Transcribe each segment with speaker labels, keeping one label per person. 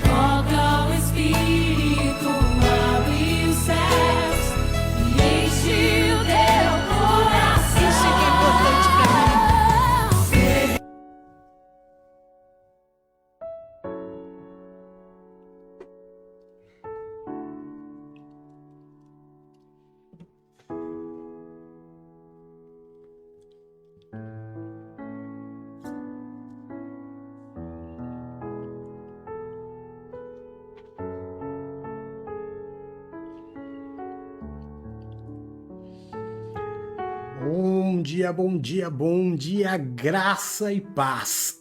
Speaker 1: Toca o Espírito, abre os céus e enche o teu coração.
Speaker 2: Isso que é importante pra mim.
Speaker 3: Bom dia, graça e paz.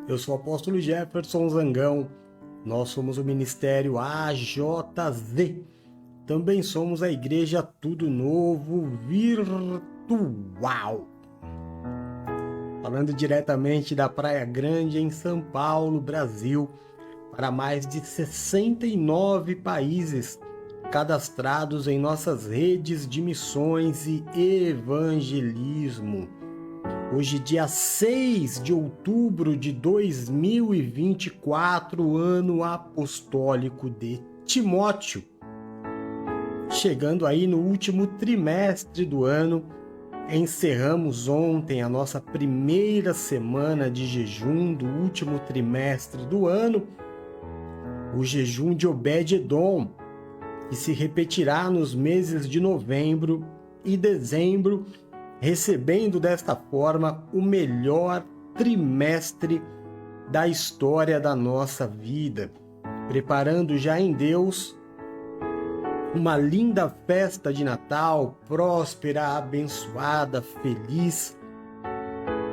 Speaker 3: Eu sou o apóstolo Jefferson Zangão, nós somos o Ministério AJZ, também somos a Igreja Tudo Novo Virtual. Falando diretamente da Praia Grande, em São Paulo, Brasil, para mais de 69 países, cadastrados em nossas redes de missões e evangelismo. Hoje, dia 6 de outubro de 2024, ano apostólico de Timóteo. Chegando aí no último trimestre do ano, encerramos ontem a nossa primeira semana de jejum do último trimestre do ano, o jejum de Obed-Edom, que se repetirá nos meses de novembro e dezembro, recebendo desta forma o melhor trimestre da história da nossa vida, preparando já em Deus uma linda festa de Natal, próspera, abençoada, feliz,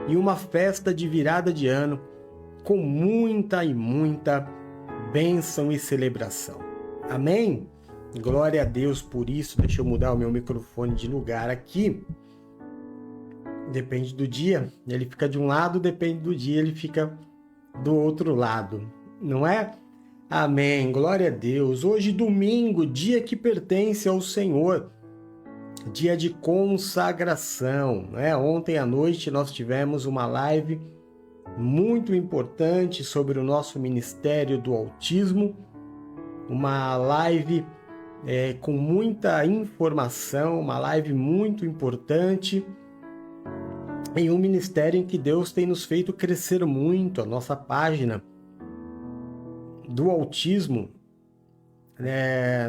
Speaker 3: e uma festa de virada de ano com muita e muita bênção e celebração. Amém? Glória a Deus por isso. Deixa eu mudar o meu microfone de lugar aqui. Depende do dia, ele fica de um lado, depende do dia, ele fica do outro lado, não é? Amém, glória a Deus. Hoje, domingo, dia que pertence ao Senhor, dia de consagração, né? Ontem à noite nós tivemos uma live muito importante sobre o nosso Ministério do Autismo, uma live com muita informação, uma live muito importante, em um ministério em que Deus tem nos feito crescer muito. A nossa página do autismo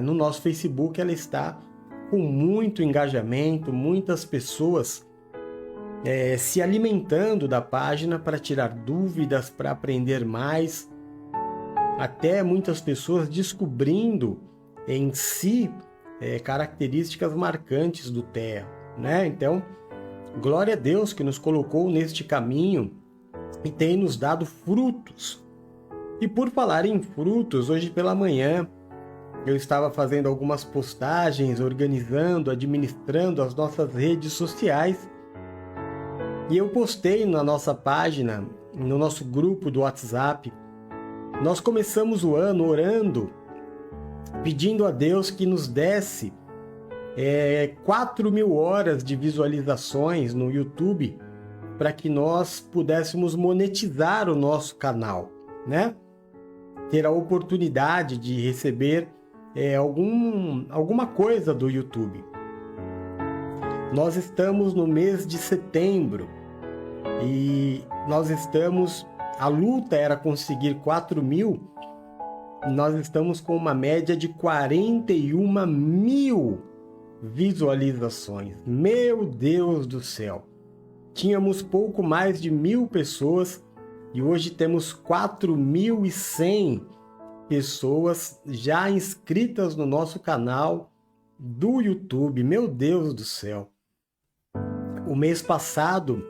Speaker 3: no nosso Facebook, ela está com muito engajamento, muitas pessoas se alimentando da página para tirar dúvidas, para aprender mais, até muitas pessoas descobrindo em si características marcantes do TEA, né? Então, glória a Deus que nos colocou neste caminho e tem nos dado frutos. E por falar em frutos, hoje pela manhã eu estava fazendo algumas postagens, organizando, administrando as nossas redes sociais, e eu postei na nossa página, no nosso grupo do WhatsApp. Nós começamos o ano orando, pedindo a Deus que nos desse 4.000 horas de visualizações no YouTube para que nós pudéssemos monetizar o nosso canal, né? Ter a oportunidade de receber alguma coisa do YouTube. Nós estamos no mês de setembro e a luta era conseguir 4.000. Nós estamos com uma média de 41.000 visualizações. Meu Deus do céu! Tínhamos pouco mais de 1.000 pessoas e hoje temos 4.100 pessoas já inscritas no nosso canal do YouTube. Meu Deus do céu! O mês passado,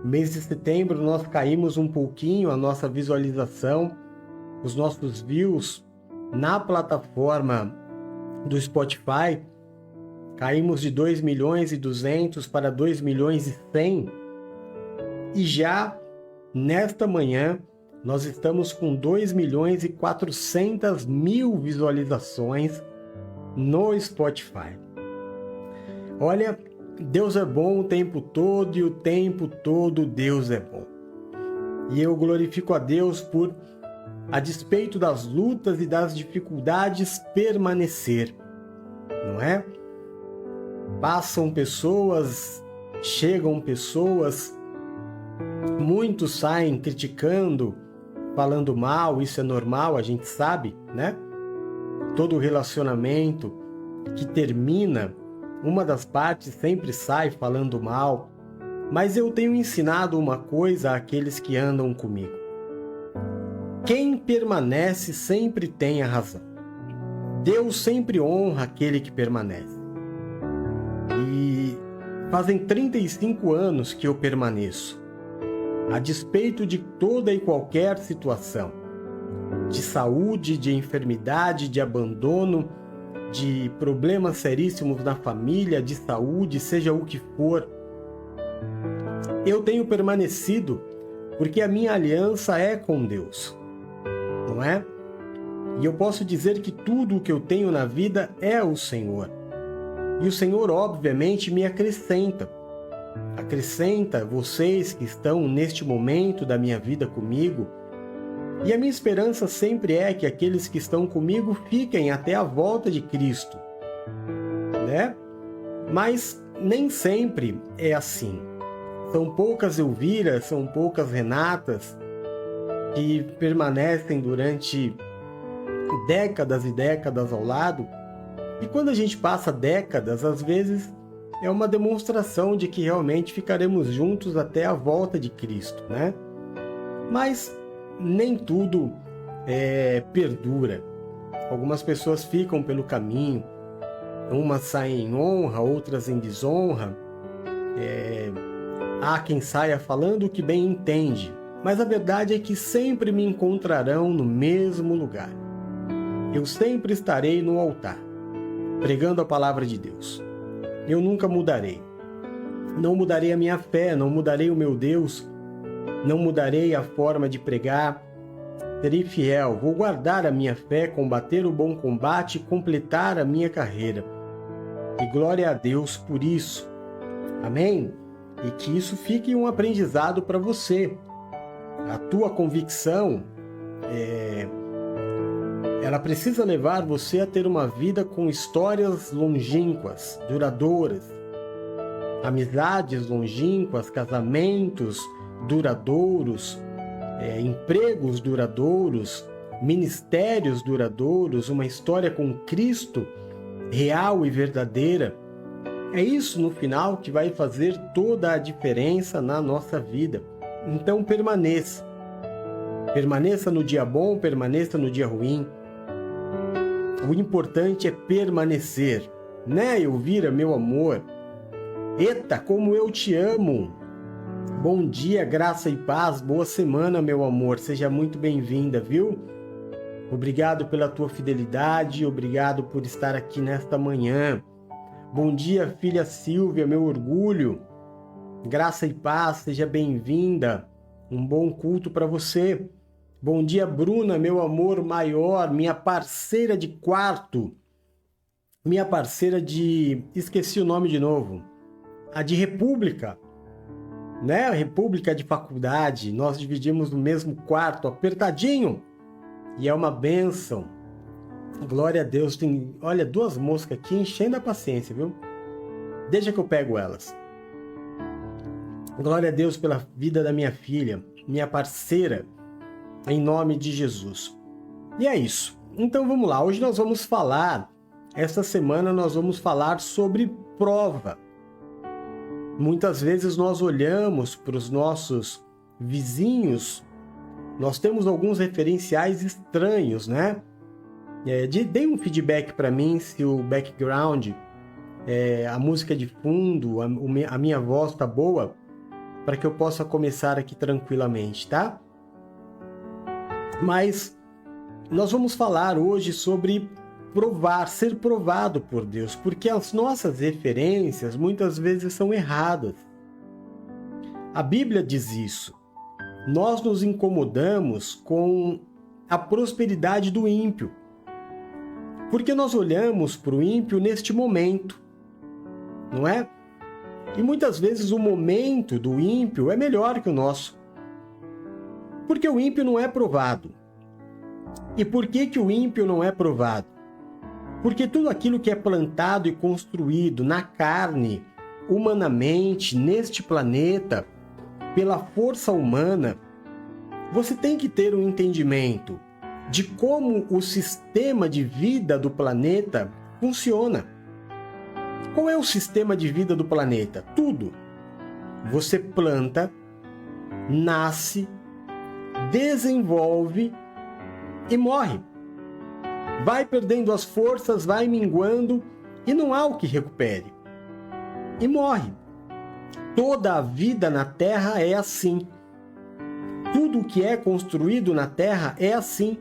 Speaker 3: mês de setembro, nós caímos um pouquinho a nossa visualização, os nossos views na plataforma do Spotify. Caímos de 2.200.000 para 2.100.000. E já nesta manhã nós estamos com 2.400.000 visualizações no Spotify. Olha, Deus é bom o tempo todo e o tempo todo Deus é bom. E eu glorifico a Deus por, a despeito das lutas e das dificuldades, permanecer, não é? Passam pessoas, chegam pessoas, muitos saem criticando, falando mal, isso é normal, a gente sabe, né? Todo relacionamento que termina, uma das partes sempre sai falando mal, mas eu tenho ensinado uma coisa àqueles que andam comigo. Quem permanece sempre tem a razão. Deus sempre honra aquele que permanece. E fazem 35 anos que eu permaneço, a despeito de toda e qualquer situação, de saúde, de enfermidade, de abandono, de problemas seríssimos na família, de saúde, seja o que for. Eu tenho permanecido porque a minha aliança é com Deus, não é? E eu posso dizer que tudo o que eu tenho na vida é o Senhor. E o Senhor, obviamente, me acrescenta. Acrescenta vocês que estão neste momento da minha vida comigo. E a minha esperança sempre é que aqueles que estão comigo fiquem até a volta de Cristo, né? Mas nem sempre é assim. São poucas Elviras, são poucas Renatas que permanecem durante décadas e décadas ao lado. E quando a gente passa décadas, às vezes é uma demonstração de que realmente ficaremos juntos até a volta de Cristo, né? Mas nem tudo perdura. Algumas pessoas ficam pelo caminho, umas saem em honra, outras em desonra. Há quem saia falando o que bem entende, mas a verdade é que sempre me encontrarão no mesmo lugar. Eu sempre estarei no altar, pregando a palavra de Deus. Eu nunca mudarei. Não mudarei a minha fé, não mudarei o meu Deus, não mudarei a forma de pregar. Serei fiel, vou guardar a minha fé, combater o bom combate e completar a minha carreira. E glória a Deus por isso. Amém? E que isso fique um aprendizado para você. A tua convicção, ela precisa levar você a ter uma vida com histórias longínquas, duradouras, amizades longínquas, casamentos duradouros, empregos duradouros, ministérios duradouros, uma história com Cristo real e verdadeira. É isso no final que vai fazer toda a diferença na nossa vida. Então permaneça. Permaneça no dia bom, permaneça no dia ruim. O importante é permanecer, né, Elvira, meu amor? Eita, como eu te amo! Bom dia, graça e paz, boa semana, meu amor. Seja muito bem-vinda, viu? Obrigado pela tua fidelidade, obrigado por estar aqui nesta manhã. Bom dia, filha Silvia, meu orgulho. Graça e paz, seja bem-vinda. Um bom culto para você. Bom dia, Bruna, meu amor maior, minha parceira de quarto. Minha parceira de... Esqueci o nome de novo. A de República. Né? República de faculdade. Nós dividimos no mesmo quarto, apertadinho. E é uma bênção. Glória a Deus. Tem, olha, duas moscas aqui enchendo a paciência, viu? Deixa que eu pego elas. Glória a Deus pela vida da minha filha, minha parceira, em nome de Jesus. E é isso. Então vamos lá. Hoje nós vamos falar, esta semana nós vamos falar sobre prova. Muitas vezes nós olhamos para os nossos vizinhos, nós temos alguns referenciais estranhos, né? Dê um feedback para mim se o background, a música de fundo, a minha voz tá boa, para que eu possa começar aqui tranquilamente, tá? Mas nós vamos falar hoje sobre provar, ser provado por Deus, porque as nossas referências muitas vezes são erradas. A Bíblia diz isso. Nós nos incomodamos com a prosperidade do ímpio, porque nós olhamos para o ímpio neste momento, não é? E muitas vezes o momento do ímpio é melhor que o nosso. Porque o ímpio não é provado. E por que o ímpio não é provado? Porque tudo aquilo que é plantado e construído na carne, humanamente, neste planeta, pela força humana, você tem que ter um entendimento de como o sistema de vida do planeta funciona. Qual é o sistema de vida do planeta? Tudo. Você planta, nasce, desenvolve e morre. Vai perdendo as forças, vai minguando e não há o que recupere. E morre. Toda a vida na Terra é assim. Tudo o que é construído na Terra é assim.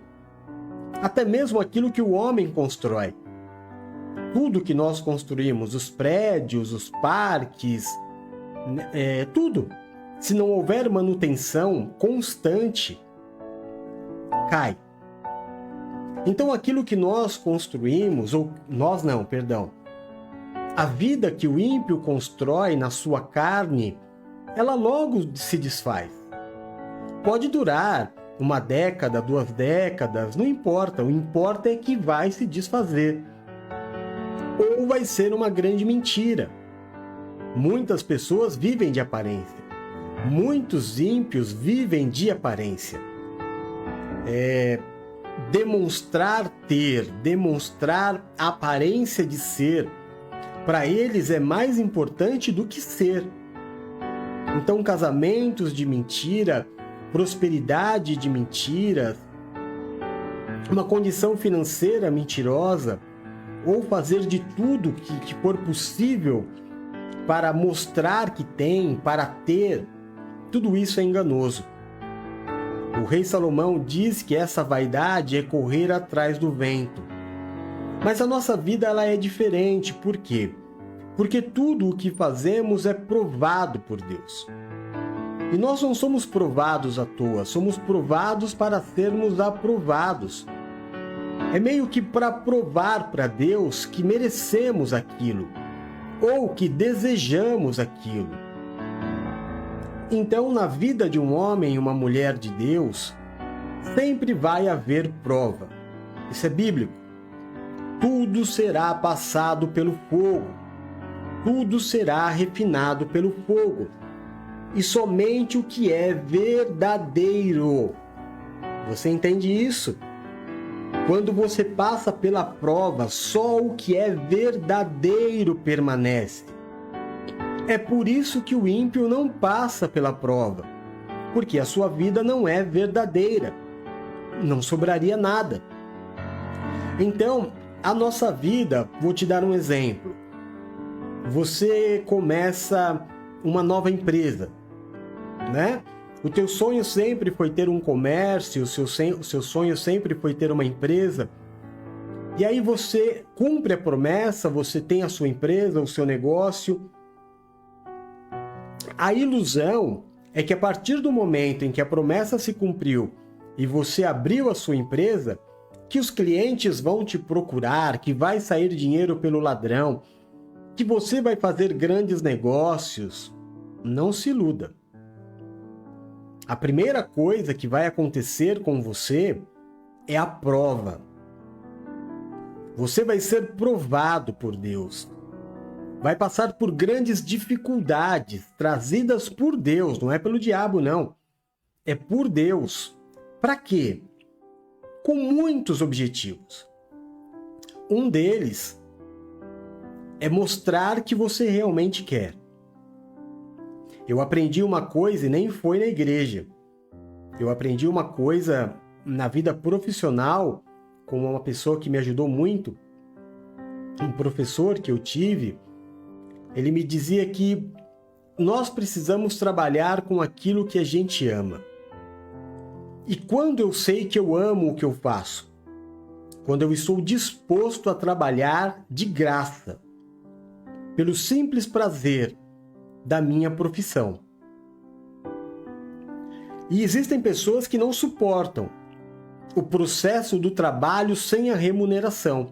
Speaker 3: Até mesmo aquilo que o homem constrói. Tudo que nós construímos, os prédios, os parques, tudo. Se não houver manutenção constante, cai. Então aquilo que nós construímos, ou nós não, perdão, a vida que o ímpio constrói na sua carne, ela logo se desfaz. Pode durar 1 década, 2 décadas, não importa. O importa é que vai se desfazer. Ou vai ser uma grande mentira. Muitas pessoas vivem de aparência. Muitos ímpios vivem de aparência. Demonstrar a aparência de ser, para eles é mais importante do que ser. Então, casamentos de mentira, prosperidade de mentiras, uma condição financeira mentirosa, ou fazer de tudo que for possível para mostrar que tem, para ter, tudo isso é enganoso. O rei Salomão diz que essa vaidade é correr atrás do vento. Mas a nossa vida ela é diferente. Por quê? Porque tudo o que fazemos é provado por Deus. E nós não somos provados à toa, somos provados para sermos aprovados. É meio que para provar para Deus que merecemos aquilo, ou que desejamos aquilo. Então, na vida de um homem e uma mulher de Deus, sempre vai haver prova. Isso é bíblico. Tudo será passado pelo fogo. Tudo será refinado pelo fogo. E somente o que é verdadeiro. Você entende isso? Quando você passa pela prova, só o que é verdadeiro permanece. É por isso que o ímpio não passa pela prova, porque a sua vida não é verdadeira. Não sobraria nada. Então, a nossa vida, vou te dar um exemplo. Você começa uma nova empresa, né? O teu sonho sempre foi ter um comércio, o seu sonho sempre foi ter uma empresa. E aí você cumpre a promessa, você tem a sua empresa, o seu negócio. A ilusão é que a partir do momento em que a promessa se cumpriu e você abriu a sua empresa, que os clientes vão te procurar, que vai sair dinheiro pelo ladrão, que você vai fazer grandes negócios. Não se iluda. A primeira coisa que vai acontecer com você é a prova. Você vai ser provado por Deus. Vai passar por grandes dificuldades trazidas por Deus, não é pelo diabo, não. É por Deus. Para quê? Com muitos objetivos. Um deles é mostrar que você realmente quer. Eu aprendi uma coisa e nem foi na igreja. Eu aprendi uma coisa na vida profissional com uma pessoa que me ajudou muito. Um professor que eu tive, ele me dizia que nós precisamos trabalhar com aquilo que a gente ama. E quando eu sei que eu amo o que eu faço? Quando eu estou disposto a trabalhar de graça, pelo simples prazer da minha profissão. E existem pessoas que não suportam o processo do trabalho sem a remuneração,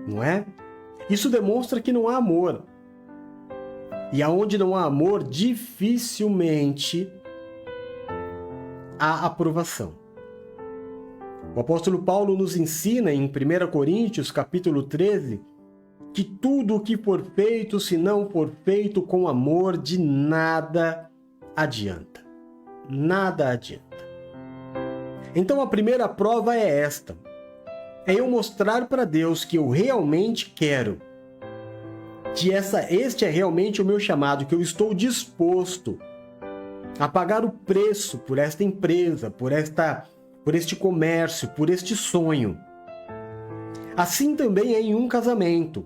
Speaker 3: não é? Isso demonstra que não há amor. E aonde não há amor, dificilmente a aprovação. O apóstolo Paulo nos ensina em 1 Coríntios, capítulo 13, que tudo o que for feito, se não for feito com amor, de nada adianta. Nada adianta. Então a primeira prova é esta. É eu mostrar para Deus que eu realmente quero. Que este é realmente o meu chamado, que eu estou disposto a pagar o preço por esta empresa, por este comércio, por este sonho. Assim também é em um casamento.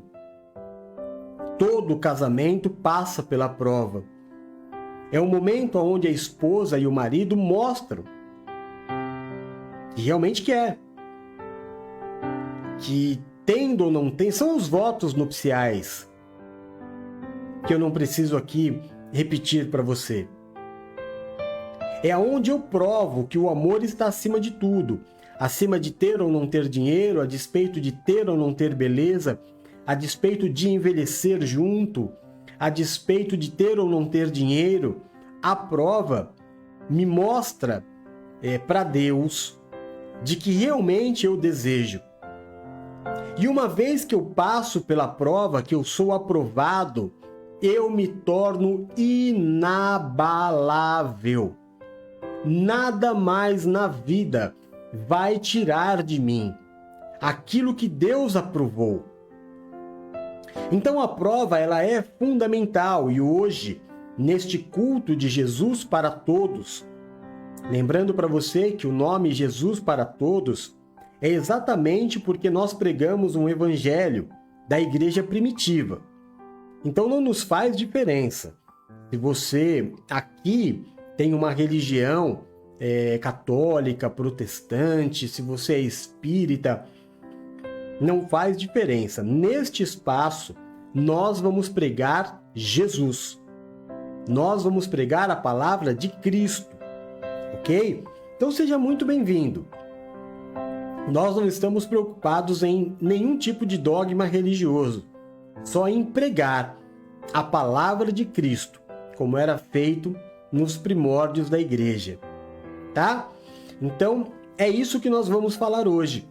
Speaker 3: Todo casamento passa pela prova. É o momento onde a esposa e o marido mostram que realmente quer. Que tendo ou não tem, são os votos nupciais, que eu não preciso aqui repetir para você. É onde eu provo que o amor está acima de tudo, acima de ter ou não ter dinheiro, a despeito de ter ou não ter beleza, a despeito de envelhecer junto, a despeito de ter ou não ter dinheiro. A prova me mostra para Deus de que realmente eu desejo. E uma vez que eu passo pela prova, que eu sou aprovado, eu me torno inabalável. Nada mais na vida vai tirar de mim aquilo que Deus aprovou. Então a prova ela é fundamental e hoje, neste culto de Jesus para todos, lembrando para você que o nome Jesus para todos é exatamente porque nós pregamos um evangelho da igreja primitiva. Então não nos faz diferença se você aqui tem uma religião católica, protestante, se você é espírita, não faz diferença. Neste espaço, nós vamos pregar Jesus. Nós vamos pregar a palavra de Cristo, ok? Então seja muito bem-vindo. Nós não estamos preocupados em nenhum tipo de dogma religioso, só em pregar a palavra de Cristo, como era feito nos primórdios da igreja, tá? Então, é isso que nós vamos falar hoje.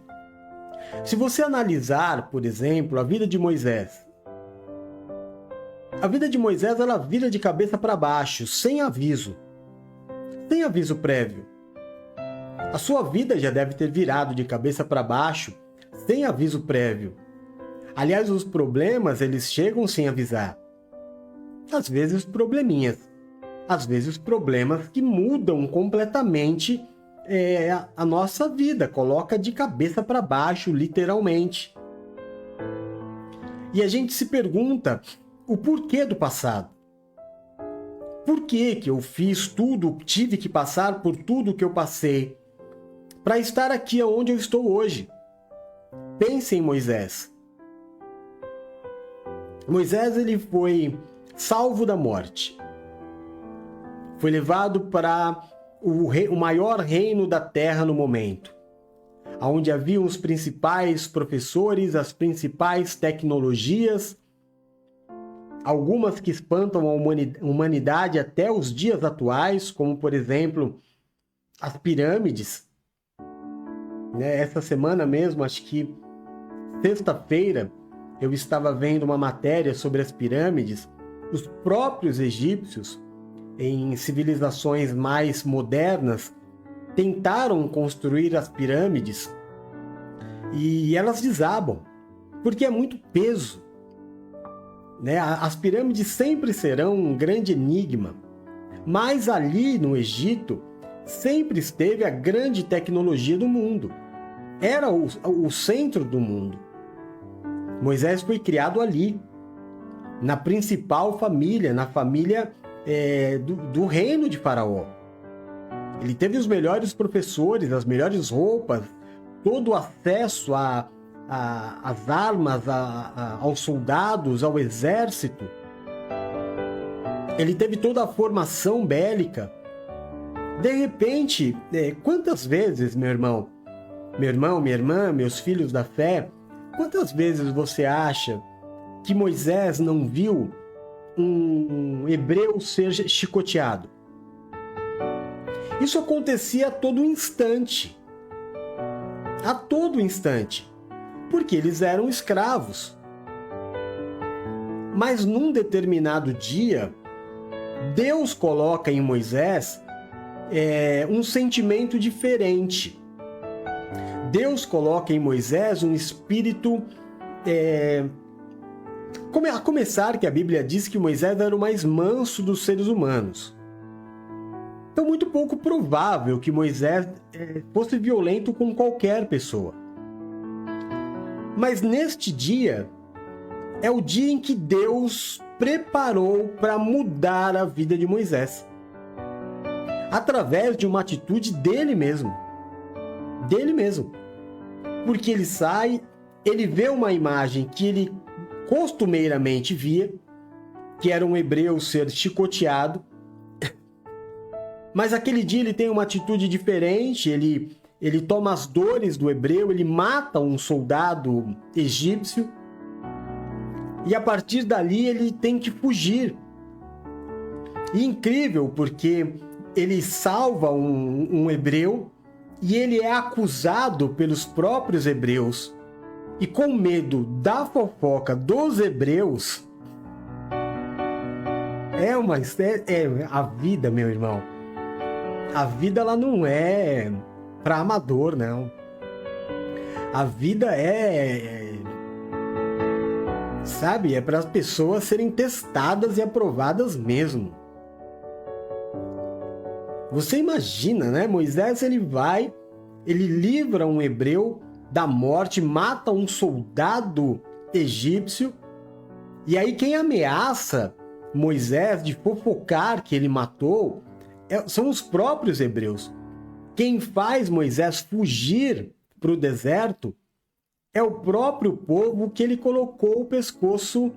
Speaker 3: Se você analisar, por exemplo, a vida de Moisés, ela vira de cabeça para baixo, sem aviso prévio. A sua vida já deve ter virado de cabeça para baixo, sem aviso prévio. Aliás, os problemas, eles chegam sem avisar. Às vezes probleminhas, às vezes problemas que mudam completamente a nossa vida, coloca de cabeça para baixo, literalmente. E a gente se pergunta o porquê do passado. Por que eu fiz tudo, tive que passar por tudo que eu passei para estar aqui onde eu estou hoje? Pense em Moisés. Moisés ele foi salvo da morte. Foi levado para o maior reino da terra no momento, onde haviam os principais professores, as principais tecnologias, algumas que espantam a humanidade até os dias atuais, como, por exemplo, as pirâmides. Essa semana mesmo, acho que sexta-feira, eu estava vendo uma matéria sobre as pirâmides. Os próprios egípcios, em civilizações mais modernas, tentaram construir as pirâmides e elas desabam, porque é muito peso. As pirâmides sempre serão um grande enigma, mas ali no Egito sempre esteve a grande tecnologia do mundo. Era o centro do mundo. Moisés foi criado ali, na principal família, na família do reino de Faraó. Ele teve os melhores professores, as melhores roupas, todo o acesso às armas, aos soldados, ao exército. Ele teve toda a formação bélica. De repente, quantas vezes, meu irmão, minha irmã, meus filhos da fé, quantas vezes você acha que Moisés não viu um hebreu ser chicoteado? Isso acontecia a todo instante. A todo instante. Porque eles eram escravos. Mas num determinado dia, Deus coloca em Moisés um sentimento diferente. Deus coloca em Moisés um espírito... a começar que a Bíblia diz que Moisés era o mais manso dos seres humanos. Então, muito pouco provável que Moisés fosse violento com qualquer pessoa. Mas neste dia, é o dia em que Deus preparou para mudar a vida de Moisés. Através de uma atitude dele mesmo. Dele mesmo. Porque ele sai, ele vê uma imagem que ele costumeiramente via, que era um hebreu ser chicoteado. Mas aquele dia ele tem uma atitude diferente, ele toma as dores do hebreu, ele mata um soldado egípcio, e a partir dali ele tem que fugir. E incrível, porque ele salva um hebreu, e ele é acusado pelos próprios hebreus, e com medo da fofoca dos hebreus, a vida, meu irmão. A vida, ela não é para amador, não. A vida sabe, é para as pessoas serem testadas e aprovadas mesmo. Você imagina, né? Moisés, ele livra um hebreu da morte, mata um soldado egípcio, e aí quem ameaça Moisés de fofocar que ele matou são os próprios hebreus. Quem faz Moisés fugir para o deserto é o próprio povo que ele colocou o pescoço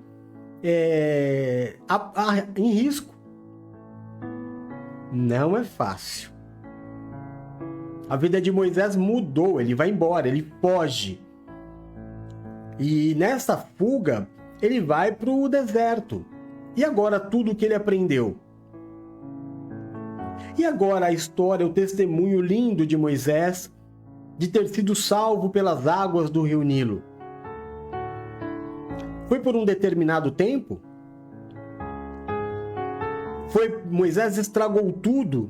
Speaker 3: em risco. Não é fácil. A vida de Moisés mudou, ele vai embora, ele foge. E nessa fuga, ele vai para o deserto. E agora tudo que ele aprendeu? E agora a história, o testemunho lindo de Moisés de ter sido salvo pelas águas do rio Nilo? Foi por um determinado tempo? Moisés estragou tudo?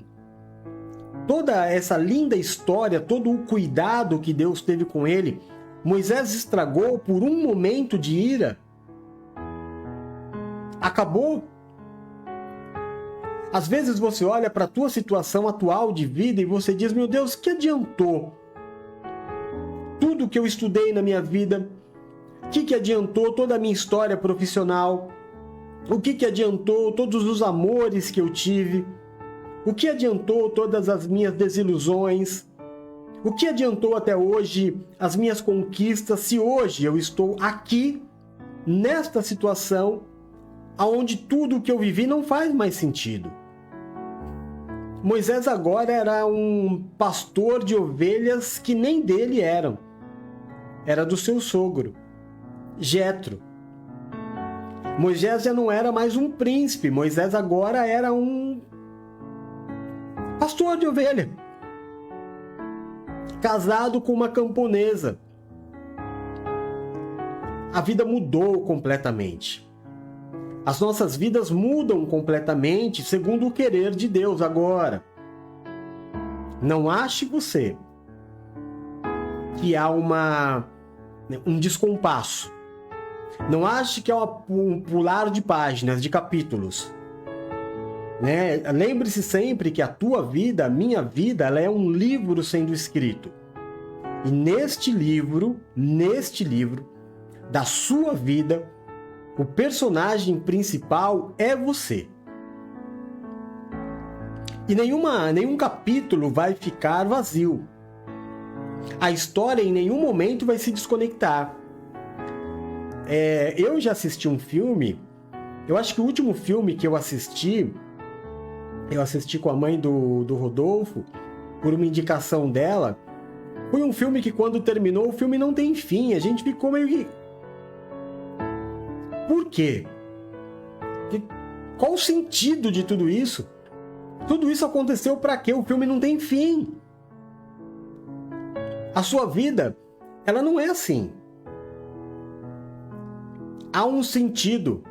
Speaker 3: Toda essa linda história, todo o cuidado que Deus teve com ele, Moisés estragou por um momento de ira? Acabou? Às vezes você olha para a tua situação atual de vida e você diz: meu Deus, que adiantou? Tudo que eu estudei na minha vida, o que adiantou toda a minha história profissional? O que adiantou todos os amores que eu tive? O que adiantou todas as minhas desilusões? O que adiantou até hoje as minhas conquistas, se hoje eu estou aqui, nesta situação, onde tudo o que eu vivi não faz mais sentido? Moisés agora era um pastor de ovelhas que nem dele eram. Era do seu sogro, Jetro. Moisés já não era mais um príncipe, Moisés agora era um pastor de ovelha, casado com uma camponesa. A vida mudou completamente. As nossas vidas mudam completamente segundo o querer de Deus agora. Não ache você que há um descompasso. Não ache que é um pular de páginas, de capítulos. Né? Lembre-se sempre que a tua vida, a minha vida, ela é um livro sendo escrito. E neste livro da sua vida, o personagem principal é você. E nenhum capítulo vai ficar vazio. A história em nenhum momento vai se desconectar. Eu já assisti um filme, eu acho que o último filme que eu assisti com a mãe do Rodolfo, por uma indicação dela, foi um filme que quando terminou, o filme não tem fim, a gente ficou meio... Por quê? Qual o sentido de tudo isso? Tudo isso aconteceu para quê? O filme não tem fim. A sua vida, ela não é assim. Há um sentido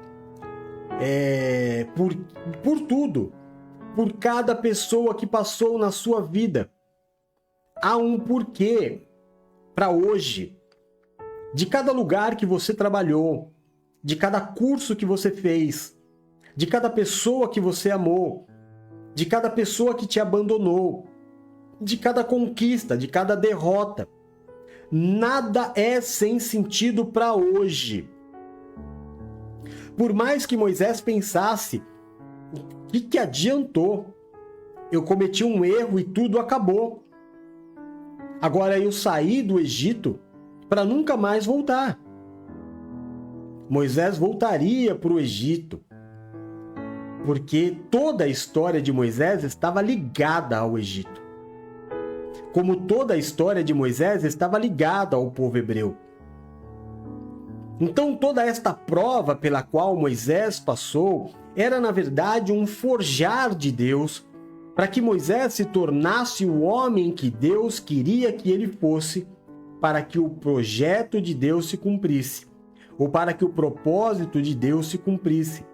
Speaker 3: por tudo, por cada pessoa que passou na sua vida. Há um porquê para hoje, de cada lugar que você trabalhou, de cada curso que você fez, de cada pessoa que você amou, de cada pessoa que te abandonou, de cada conquista, de cada derrota. Nada é sem sentido para hoje. Por mais que Moisés pensasse, o que adiantou? Eu cometi um erro e tudo acabou. Agora eu saí do Egito para nunca mais voltar. Moisés voltaria para o Egito, porque toda a história de Moisés estava ligada ao Egito. Como toda a história de Moisés estava ligada ao povo hebreu. Então toda esta prova pela qual Moisés passou era, na verdade, um forjar de Deus para que Moisés se tornasse o homem que Deus queria que ele fosse, para que o projeto de Deus se cumprisse, ou para que o propósito de Deus se cumprisse.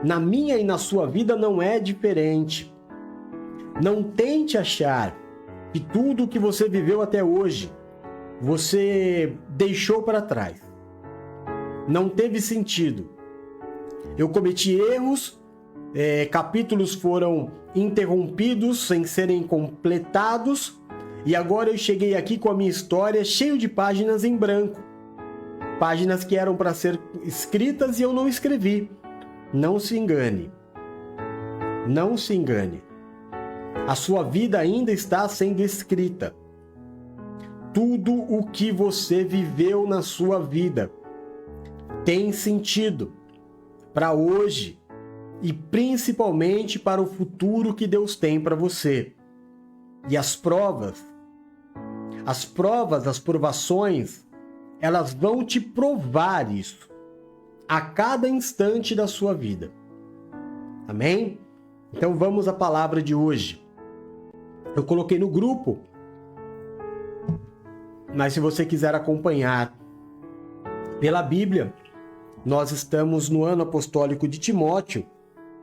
Speaker 3: Na minha e na sua vida não é diferente. Não tente achar que tudo o que você viveu até hoje, você deixou para trás. Não teve sentido. Eu cometi erros, capítulos foram interrompidos sem serem completados, e agora eu cheguei aqui com a minha história cheio de páginas em branco. Páginas que eram para ser escritas e eu não escrevi. Não se engane. Não se engane. A sua vida ainda está sendo escrita. Tudo o que você viveu na sua vida tem sentido para hoje e principalmente para o futuro que Deus tem para você. E as provas, as provações, elas vão te provar isso a cada instante da sua vida. Amém? Então vamos à palavra de hoje. Eu coloquei no grupo, mas se você quiser acompanhar pela Bíblia, nós estamos no ano apostólico de Timóteo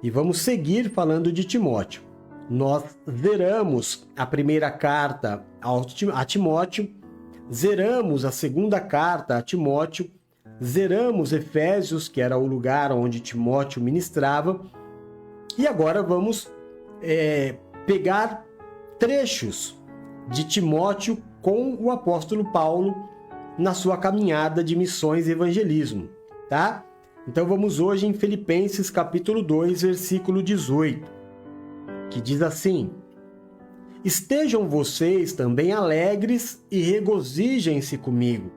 Speaker 3: e vamos seguir falando de Timóteo. Nós zeramos a primeira carta a Timóteo, zeramos a segunda carta a Timóteo, zeramos Efésios, que era o lugar onde Timóteo ministrava, e agora vamos pegar trechos de Timóteo com o apóstolo Paulo na sua caminhada de missões e evangelismo, tá? Então vamos hoje em Filipenses capítulo 2, versículo 18, que diz assim: Estejam vocês também alegres e regozijem-se comigo.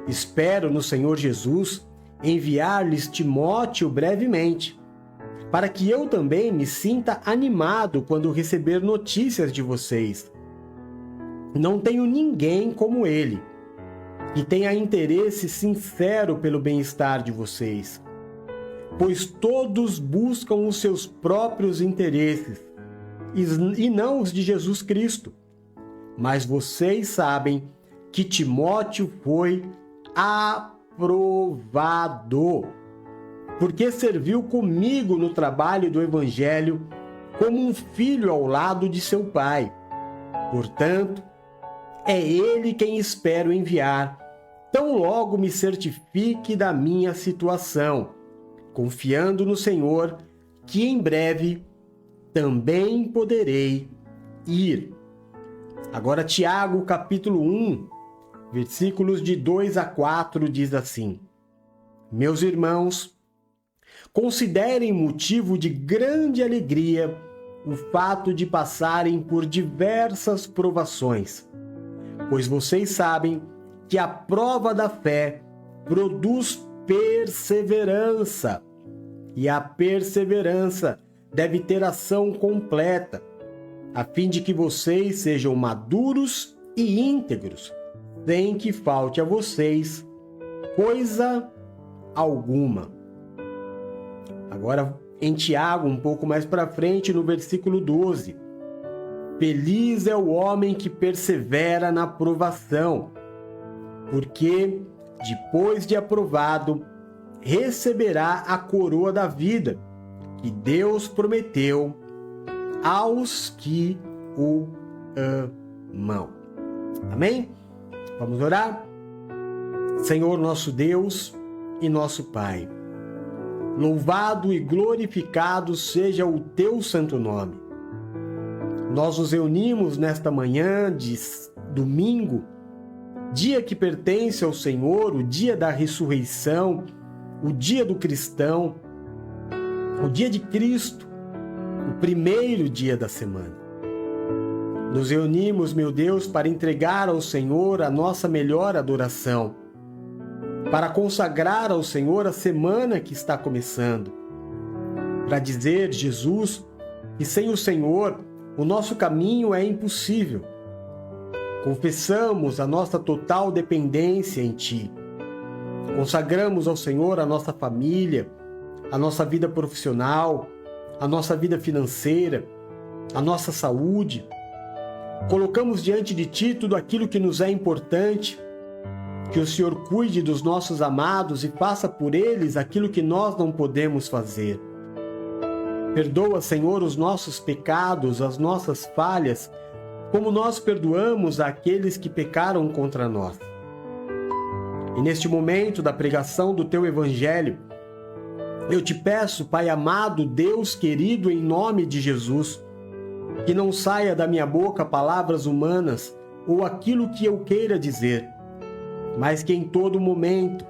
Speaker 3: Espero no Senhor Jesus enviar-lhes Timóteo brevemente, para que eu também me sinta animado quando receber notícias de vocês. Não tenho ninguém como ele, que tenha interesse sincero pelo bem-estar de vocês, pois todos buscam os seus próprios interesses e não os de Jesus Cristo. Mas vocês sabem que Timóteo foi aprovado, porque serviu comigo no trabalho do Evangelho como um filho ao lado de seu pai. Portanto, é ele quem espero enviar, tão logo me certifique da minha situação, confiando no Senhor que em breve também poderei ir. Agora Tiago, capítulo 1, versículos de 2 a 4, diz assim: Meus irmãos, considerem motivo de grande alegria o fato de passarem por diversas provações, pois vocês sabem que a prova da fé produz perseverança, e a perseverança deve ter ação completa, a fim de que vocês sejam maduros e íntegros, sem que falte a vocês coisa alguma. Agora em Tiago, um pouco mais para frente, no versículo 12. Feliz é o homem que persevera na provação, porque, depois de aprovado, receberá a coroa da vida que Deus prometeu aos que o amam. Amém? Vamos orar? Senhor nosso Deus e nosso Pai, louvado e glorificado seja o teu santo nome. Nós nos reunimos nesta manhã de domingo, dia que pertence ao Senhor, o dia da ressurreição, o dia do cristão, o dia de Cristo, o primeiro dia da semana. Nos reunimos, meu Deus, para entregar ao Senhor a nossa melhor adoração, para consagrar ao Senhor a semana que está começando, para dizer, Jesus, que sem o Senhor o nosso caminho é impossível. Confessamos a nossa total dependência em Ti. Consagramos ao Senhor a nossa família, a nossa vida profissional, a nossa vida financeira, a nossa saúde. Colocamos diante de Ti tudo aquilo que nos é importante. Que o Senhor cuide dos nossos amados e faça por eles aquilo que nós não podemos fazer. Perdoa, Senhor, os nossos pecados, as nossas falhas, como nós perdoamos aqueles que pecaram contra nós. E neste momento da pregação do Teu Evangelho, eu te peço, Pai amado, Deus querido, em nome de Jesus, que não saia da minha boca palavras humanas ou aquilo que eu queira dizer, mas que em todo momento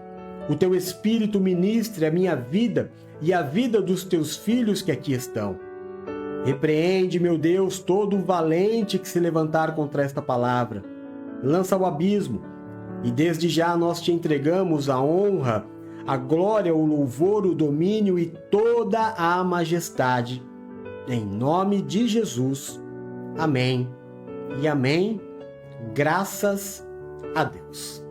Speaker 3: o Teu Espírito ministre a minha vida e a vida dos Teus filhos que aqui estão. Repreende, meu Deus, todo o valente que se levantar contra esta palavra. Lança ao abismo, e desde já nós te entregamos a honra, a glória, o louvor, o domínio e toda a majestade. Em nome de Jesus. Amém e amém. Graças a Deus.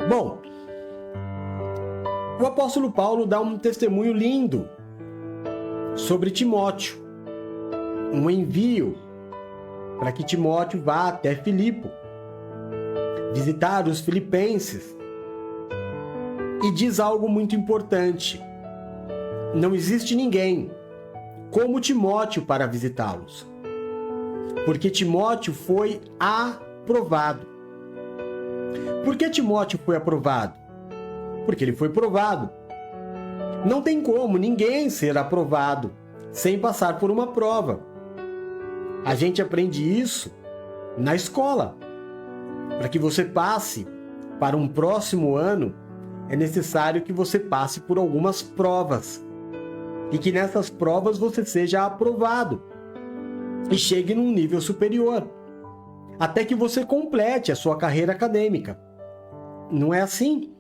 Speaker 3: Bom, o apóstolo Paulo dá um testemunho lindo sobre Timóteo, um envio para que Timóteo vá até Filipe, visitar os filipenses, e diz algo muito importante: não existe ninguém como Timóteo para visitá-los, porque Timóteo foi aprovado. Por que Timóteo foi aprovado? Porque ele foi provado. Não tem como ninguém ser aprovado sem passar por uma prova. A gente aprende isso na escola. Para que você passe para um próximo ano, é necessário que você passe por algumas provas. E que nessas provas você seja aprovado e chegue num nível superior, até que você complete a sua carreira acadêmica. Não é assim?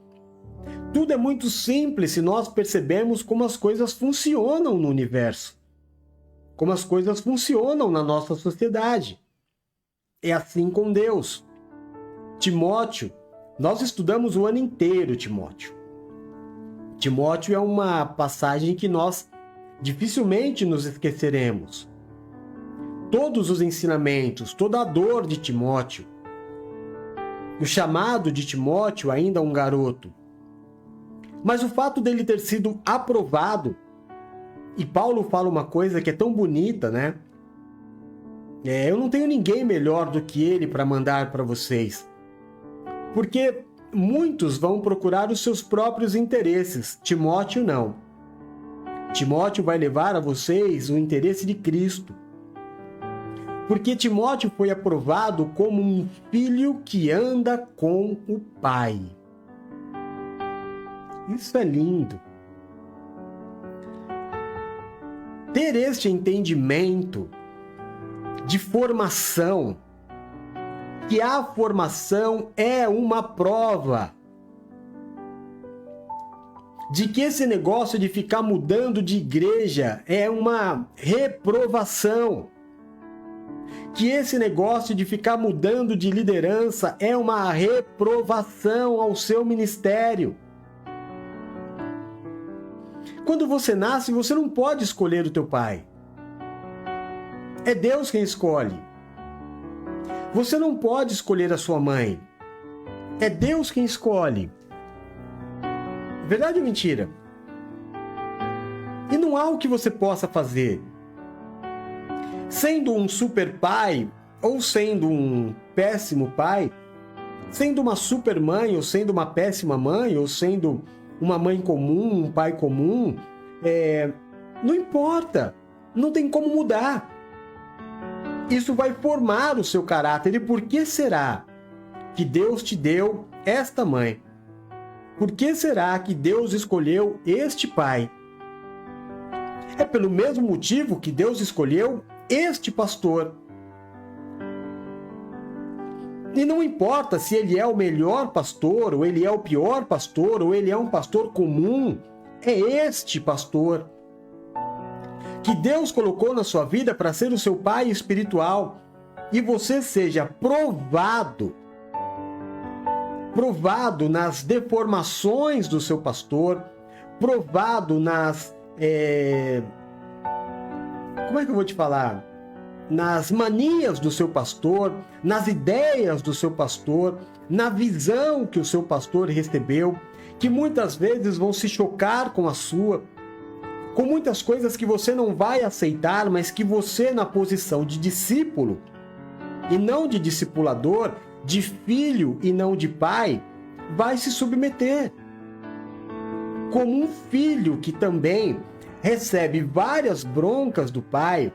Speaker 3: Tudo é muito simples se nós percebermos como as coisas funcionam no universo, como as coisas funcionam na nossa sociedade. É assim com Deus. Timóteo, nós estudamos o ano inteiro Timóteo. Timóteo é uma passagem que nós dificilmente nos esqueceremos. Todos os ensinamentos, toda a dor de Timóteo, o chamado de Timóteo, ainda um garoto. Mas o fato dele ter sido aprovado, e Paulo fala uma coisa que é tão bonita, né? Eu não tenho ninguém melhor do que ele para mandar para vocês. Porque muitos vão procurar os seus próprios interesses. Timóteo não. Timóteo vai levar a vocês o interesse de Cristo. Porque Timóteo foi aprovado como um filho que anda com o Pai. Isso é lindo. Ter este entendimento de formação, que a formação é uma prova, de que esse negócio de ficar mudando de igreja é uma reprovação, que esse negócio de ficar mudando de liderança é uma reprovação ao seu ministério. Quando você nasce, você não pode escolher o teu pai. É Deus quem escolhe. Você não pode escolher a sua mãe. É Deus quem escolhe. Verdade ou mentira? E não há o que você possa fazer. Sendo um super pai, ou sendo um péssimo pai, sendo uma super mãe, ou sendo uma péssima mãe, ou sendo uma mãe comum, um pai comum, não importa. Não tem como mudar. Isso vai formar o seu caráter. E por que será que Deus te deu esta mãe? Por que será que Deus escolheu este pai? É pelo mesmo motivo que Deus escolheu este pastor. E não importa se ele é o melhor pastor, ou ele é o pior pastor, ou ele é um pastor comum, é este pastor que Deus colocou na sua vida para ser o seu pai espiritual, e você seja provado nas deformações do seu pastor, provado nas... como é que eu vou te falar? Nas manias do seu pastor, nas ideias do seu pastor, na visão que o seu pastor recebeu, que muitas vezes vão se chocar com a sua, com muitas coisas que você não vai aceitar, mas que você, na posição de discípulo e não de discipulador, de filho e não de pai, vai se submeter. Como um filho que também recebe várias broncas do pai,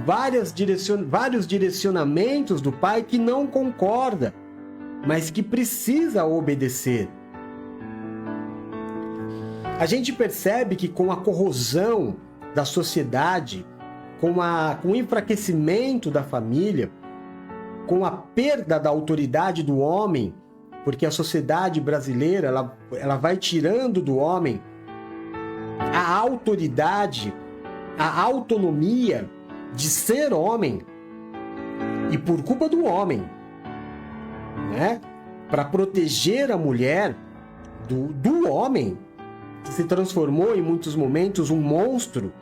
Speaker 3: vários direcionamentos do pai que não concorda, mas que precisa obedecer. A gente percebe que com a corrosão da sociedade, com o enfraquecimento da família, com a perda da autoridade do homem, porque a sociedade brasileira ela vai tirando do homem a autoridade, a autonomia de ser homem, e por culpa do homem, né? Para proteger a mulher do homem, que se transformou em muitos momentos um monstro.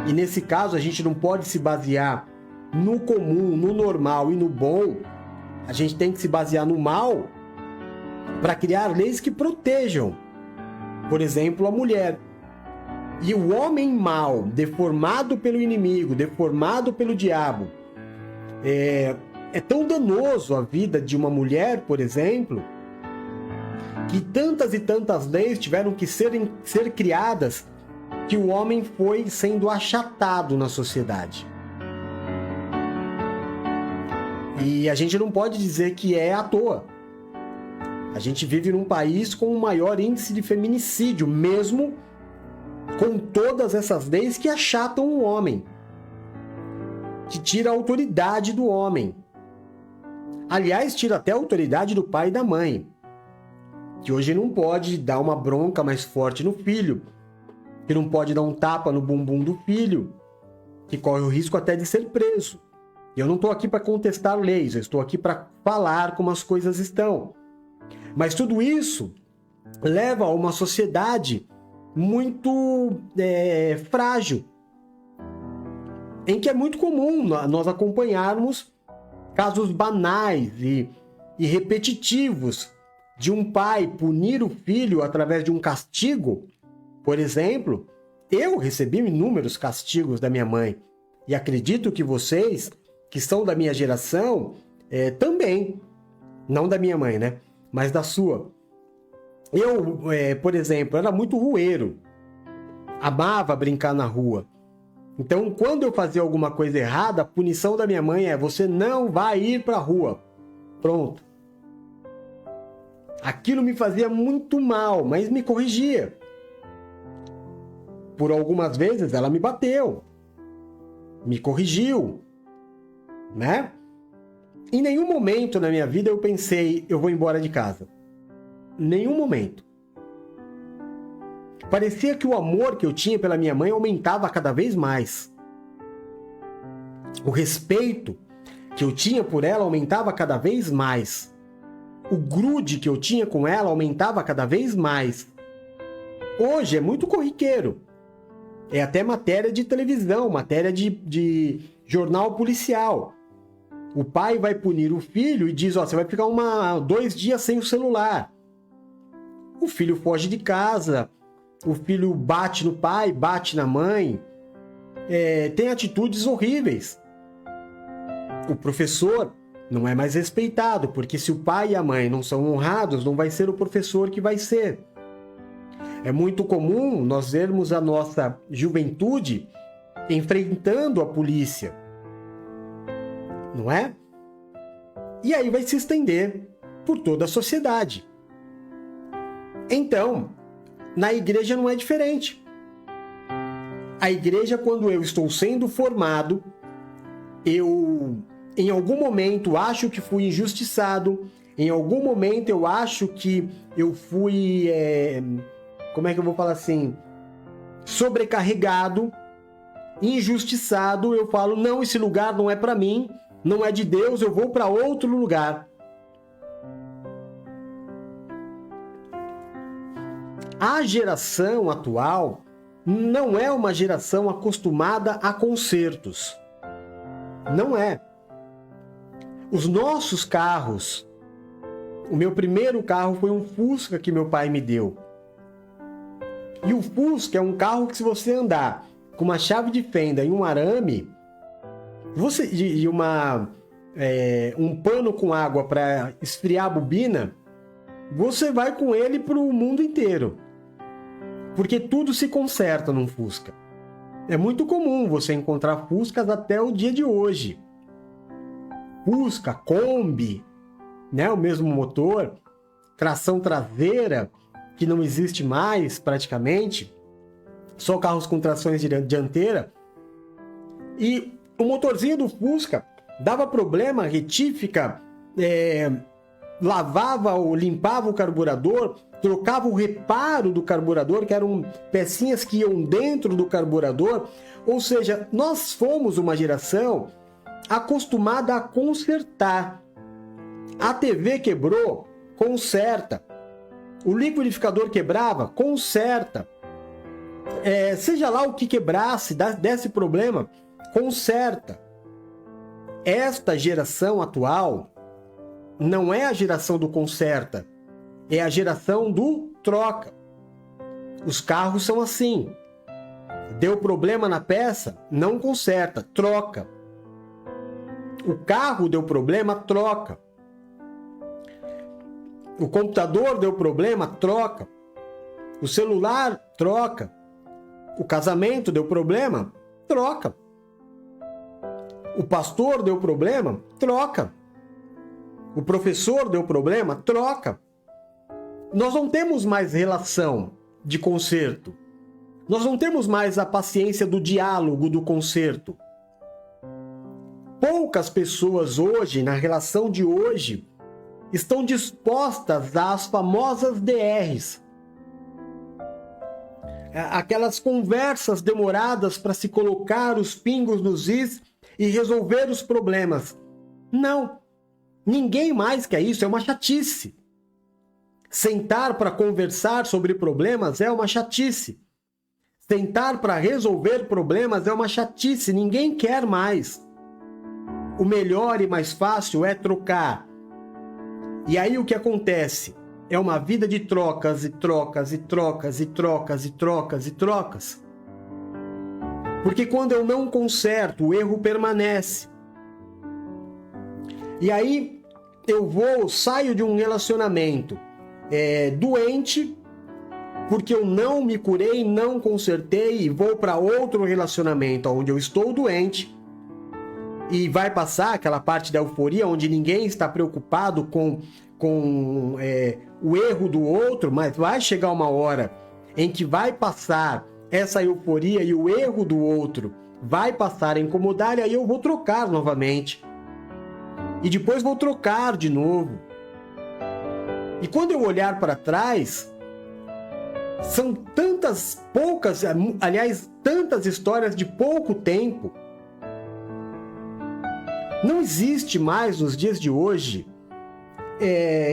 Speaker 3: E nesse caso a gente não pode se basear no comum, no normal e no bom. A gente tem que se basear no mal para criar leis que protejam, por exemplo, a mulher. E o homem mau, deformado pelo inimigo, deformado pelo diabo, é tão danoso à vida de uma mulher, por exemplo, que tantas e tantas leis tiveram que ser criadas, que o homem foi sendo achatado na sociedade. E a gente não pode dizer que é à toa. A gente vive num país com o maior índice de feminicídio, mesmo com todas essas leis que achatam o homem, que tira a autoridade do homem. Aliás, tira até a autoridade do pai e da mãe, que hoje não pode dar uma bronca mais forte no filho, que não pode dar um tapa no bumbum do filho, que corre o risco até de ser preso. E eu não estou aqui para contestar leis, eu estou aqui para falar como as coisas estão. Mas tudo isso leva a uma sociedade muito frágil, em que é muito comum nós acompanharmos casos banais e repetitivos de um pai punir o filho através de um castigo. Por exemplo, eu recebi inúmeros castigos da minha mãe, e acredito que vocês, que são da minha geração, também, não da minha mãe, né? Mas da sua. Eu, por exemplo, era muito rueiro, amava brincar na rua. Então, quando eu fazia alguma coisa errada, a punição da minha mãe é: você não vai ir para a rua. Pronto. Aquilo me fazia muito mal, mas me corrigia. Por algumas vezes ela me bateu, me corrigiu, né? Em nenhum momento na minha vida eu pensei, eu vou embora de casa. Nenhum momento. Parecia que o amor que eu tinha pela minha mãe aumentava cada vez mais. O respeito que eu tinha por ela aumentava cada vez mais. O grude que eu tinha com ela aumentava cada vez mais. Hoje é muito corriqueiro. É até matéria de televisão, matéria de jornal policial. O pai vai punir o filho e diz, você vai ficar 2 dias sem o celular. O filho foge de casa, o filho bate no pai, bate na mãe, tem atitudes horríveis. O professor não é mais respeitado, porque se o pai e a mãe não são honrados, não vai ser o professor que vai ser. É muito comum nós vermos a nossa juventude enfrentando a polícia, não é? E aí vai se estender por toda a sociedade. Então, na igreja não é diferente. A igreja, quando eu estou sendo formado, eu, em algum momento, acho que fui injustiçado, em algum momento eu acho que eu fui, como é que eu vou falar assim, sobrecarregado, injustiçado, eu falo, não, esse lugar não é para mim, não é de Deus, eu vou para outro lugar. A geração atual não é uma geração acostumada a consertos. Não é. Os nossos carros, o meu primeiro carro foi um Fusca que meu pai me deu. E o Fusca é um carro que, se você andar com uma chave de fenda e um arame, um pano com água para esfriar a bobina, você vai com ele para o mundo inteiro. Porque tudo se conserta num Fusca. É muito comum você encontrar Fuscas até o dia de hoje. Fusca, Kombi, né? O mesmo motor, tração traseira, que não existe mais praticamente, só carros com trações dianteira. E o motorzinho do Fusca dava problema, retífica, lavava ou limpava o carburador, trocava o reparo do carburador, que eram pecinhas que iam dentro do carburador. Ou seja, nós fomos uma geração acostumada a consertar. A TV quebrou, conserta. O liquidificador quebrava, conserta. Seja lá o que quebrasse, desse problema, conserta. Esta geração atual não é a geração do conserta, é a geração do troca. Os carros são assim. Deu problema na peça, não conserta, troca. O carro deu problema, troca. O computador deu problema, troca. O celular, troca. O casamento deu problema, troca. O pastor deu problema, troca. O professor deu problema, troca. Nós não temos mais relação de conserto. Nós não temos mais a paciência do diálogo, do conserto. Poucas pessoas hoje, na relação de hoje, estão dispostas às famosas DRs. Aquelas conversas demoradas para se colocar os pingos nos is e resolver os problemas. Não. Ninguém mais quer isso, é uma chatice. Sentar para conversar sobre problemas é uma chatice. Sentar para resolver problemas é uma chatice, ninguém quer mais. O melhor e mais fácil é trocar. E aí o que acontece? É uma vida de trocas e trocas e trocas e trocas e trocas e trocas. Porque quando eu não conserto, o erro permanece. E aí eu saio de um relacionamento doente, porque eu não me curei, não consertei, e vou para outro relacionamento onde eu estou doente, e vai passar aquela parte da euforia onde ninguém está preocupado com o erro do outro, mas vai chegar uma hora em que vai passar essa euforia e o erro do outro vai passar a incomodar, e aí eu vou trocar novamente. E depois vou trocar de novo. E quando eu olhar para trás, são tantas histórias de pouco tempo. Não existe mais nos dias de hoje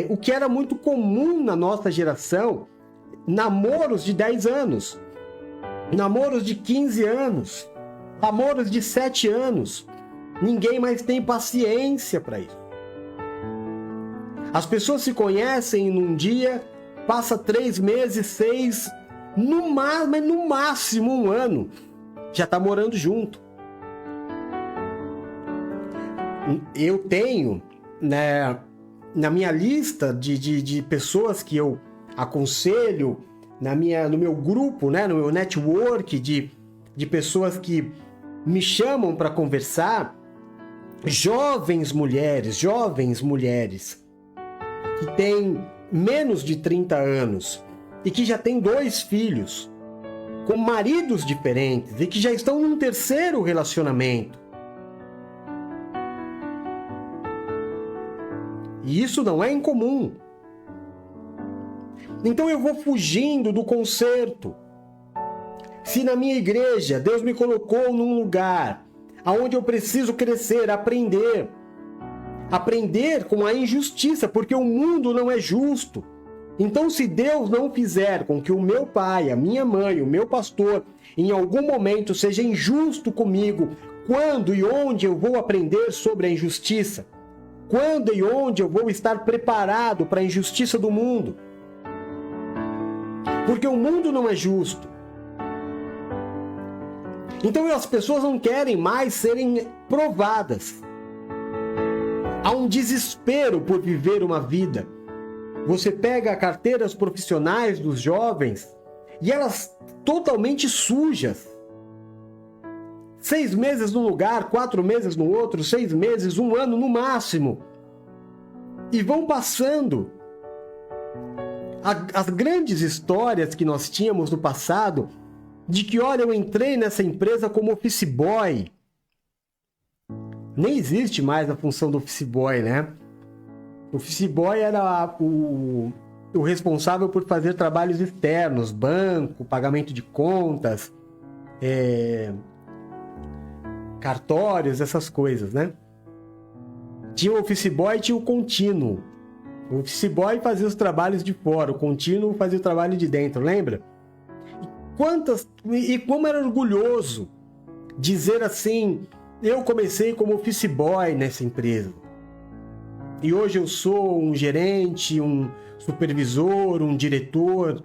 Speaker 3: o que era muito comum na nossa geração, namoros de 10 anos, namoros de 15 anos, namoros de 7 anos. Ninguém mais tem paciência para isso. As pessoas se conhecem num dia, passa 3 meses, 6, mas no máximo 1 ano, já está morando junto. Eu tenho, né, na minha lista de pessoas que eu aconselho, no meu grupo, né, no meu network de pessoas que me chamam para conversar, jovens mulheres que têm menos de 30 anos e que já têm 2 filhos, com maridos diferentes e que já estão num 3º relacionamento. E isso não é incomum. Então eu vou fugindo do conserto. Se na minha igreja Deus me colocou num lugar onde eu preciso crescer, aprender com a injustiça, porque o mundo não é justo. Então, se Deus não fizer com que o meu pai, a minha mãe, o meu pastor, em algum momento seja injusto comigo, quando e onde eu vou aprender sobre a injustiça? Quando e onde eu vou estar preparado para a injustiça do mundo? Porque o mundo não é justo. Então as pessoas não querem mais serem provadas. Há um desespero por viver uma vida. Você pega carteiras profissionais dos jovens e elas totalmente sujas. 6 meses num lugar, 4 meses no outro, 6 meses, 1 ano no máximo. E vão passando. As grandes histórias que nós tínhamos no passado, de que, olha, eu entrei nessa empresa como office boy. Nem existe mais a função do office boy, né? O office boy era o responsável por fazer trabalhos externos, banco, pagamento de contas, cartórios, essas coisas, né? Tinha o office boy e tinha o contínuo. O office boy fazia os trabalhos de fora, o contínuo fazia o trabalho de dentro, lembra? E como era orgulhoso dizer assim, eu comecei como office boy nessa empresa. E hoje eu sou um gerente, um supervisor, um diretor.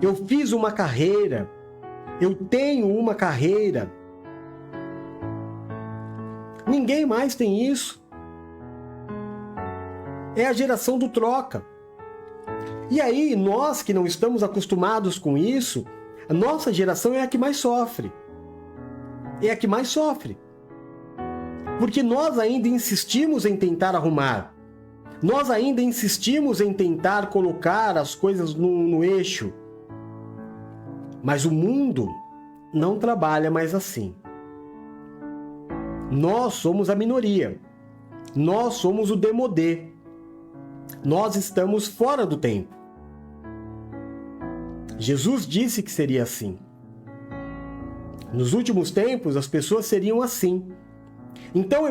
Speaker 3: Eu fiz uma carreira, eu tenho uma carreira. Ninguém mais tem isso. É a geração do troca. E aí, nós que não estamos acostumados com isso, a nossa geração é a que mais sofre. É a que mais sofre. Porque nós ainda insistimos em tentar arrumar. Nós ainda insistimos em tentar colocar as coisas no eixo. Mas o mundo não trabalha mais assim. Nós somos a minoria. Nós somos o demodê. Nós estamos fora do tempo. Jesus disse que seria assim. Nos últimos tempos, as pessoas seriam assim. Então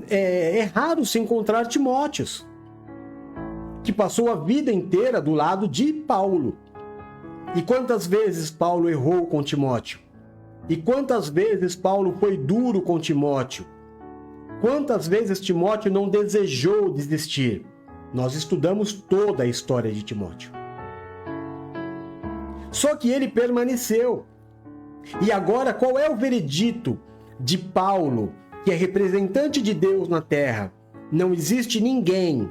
Speaker 3: é raro se encontrar Timóteos, que passou a vida inteira do lado de Paulo. E quantas vezes Paulo errou com Timóteo? E quantas vezes Paulo foi duro com Timóteo? Quantas vezes Timóteo não desejou desistir? Nós estudamos toda a história de Timóteo. Só que ele permaneceu. E agora, qual é o veredito de Paulo, que é representante de Deus na terra? Não existe ninguém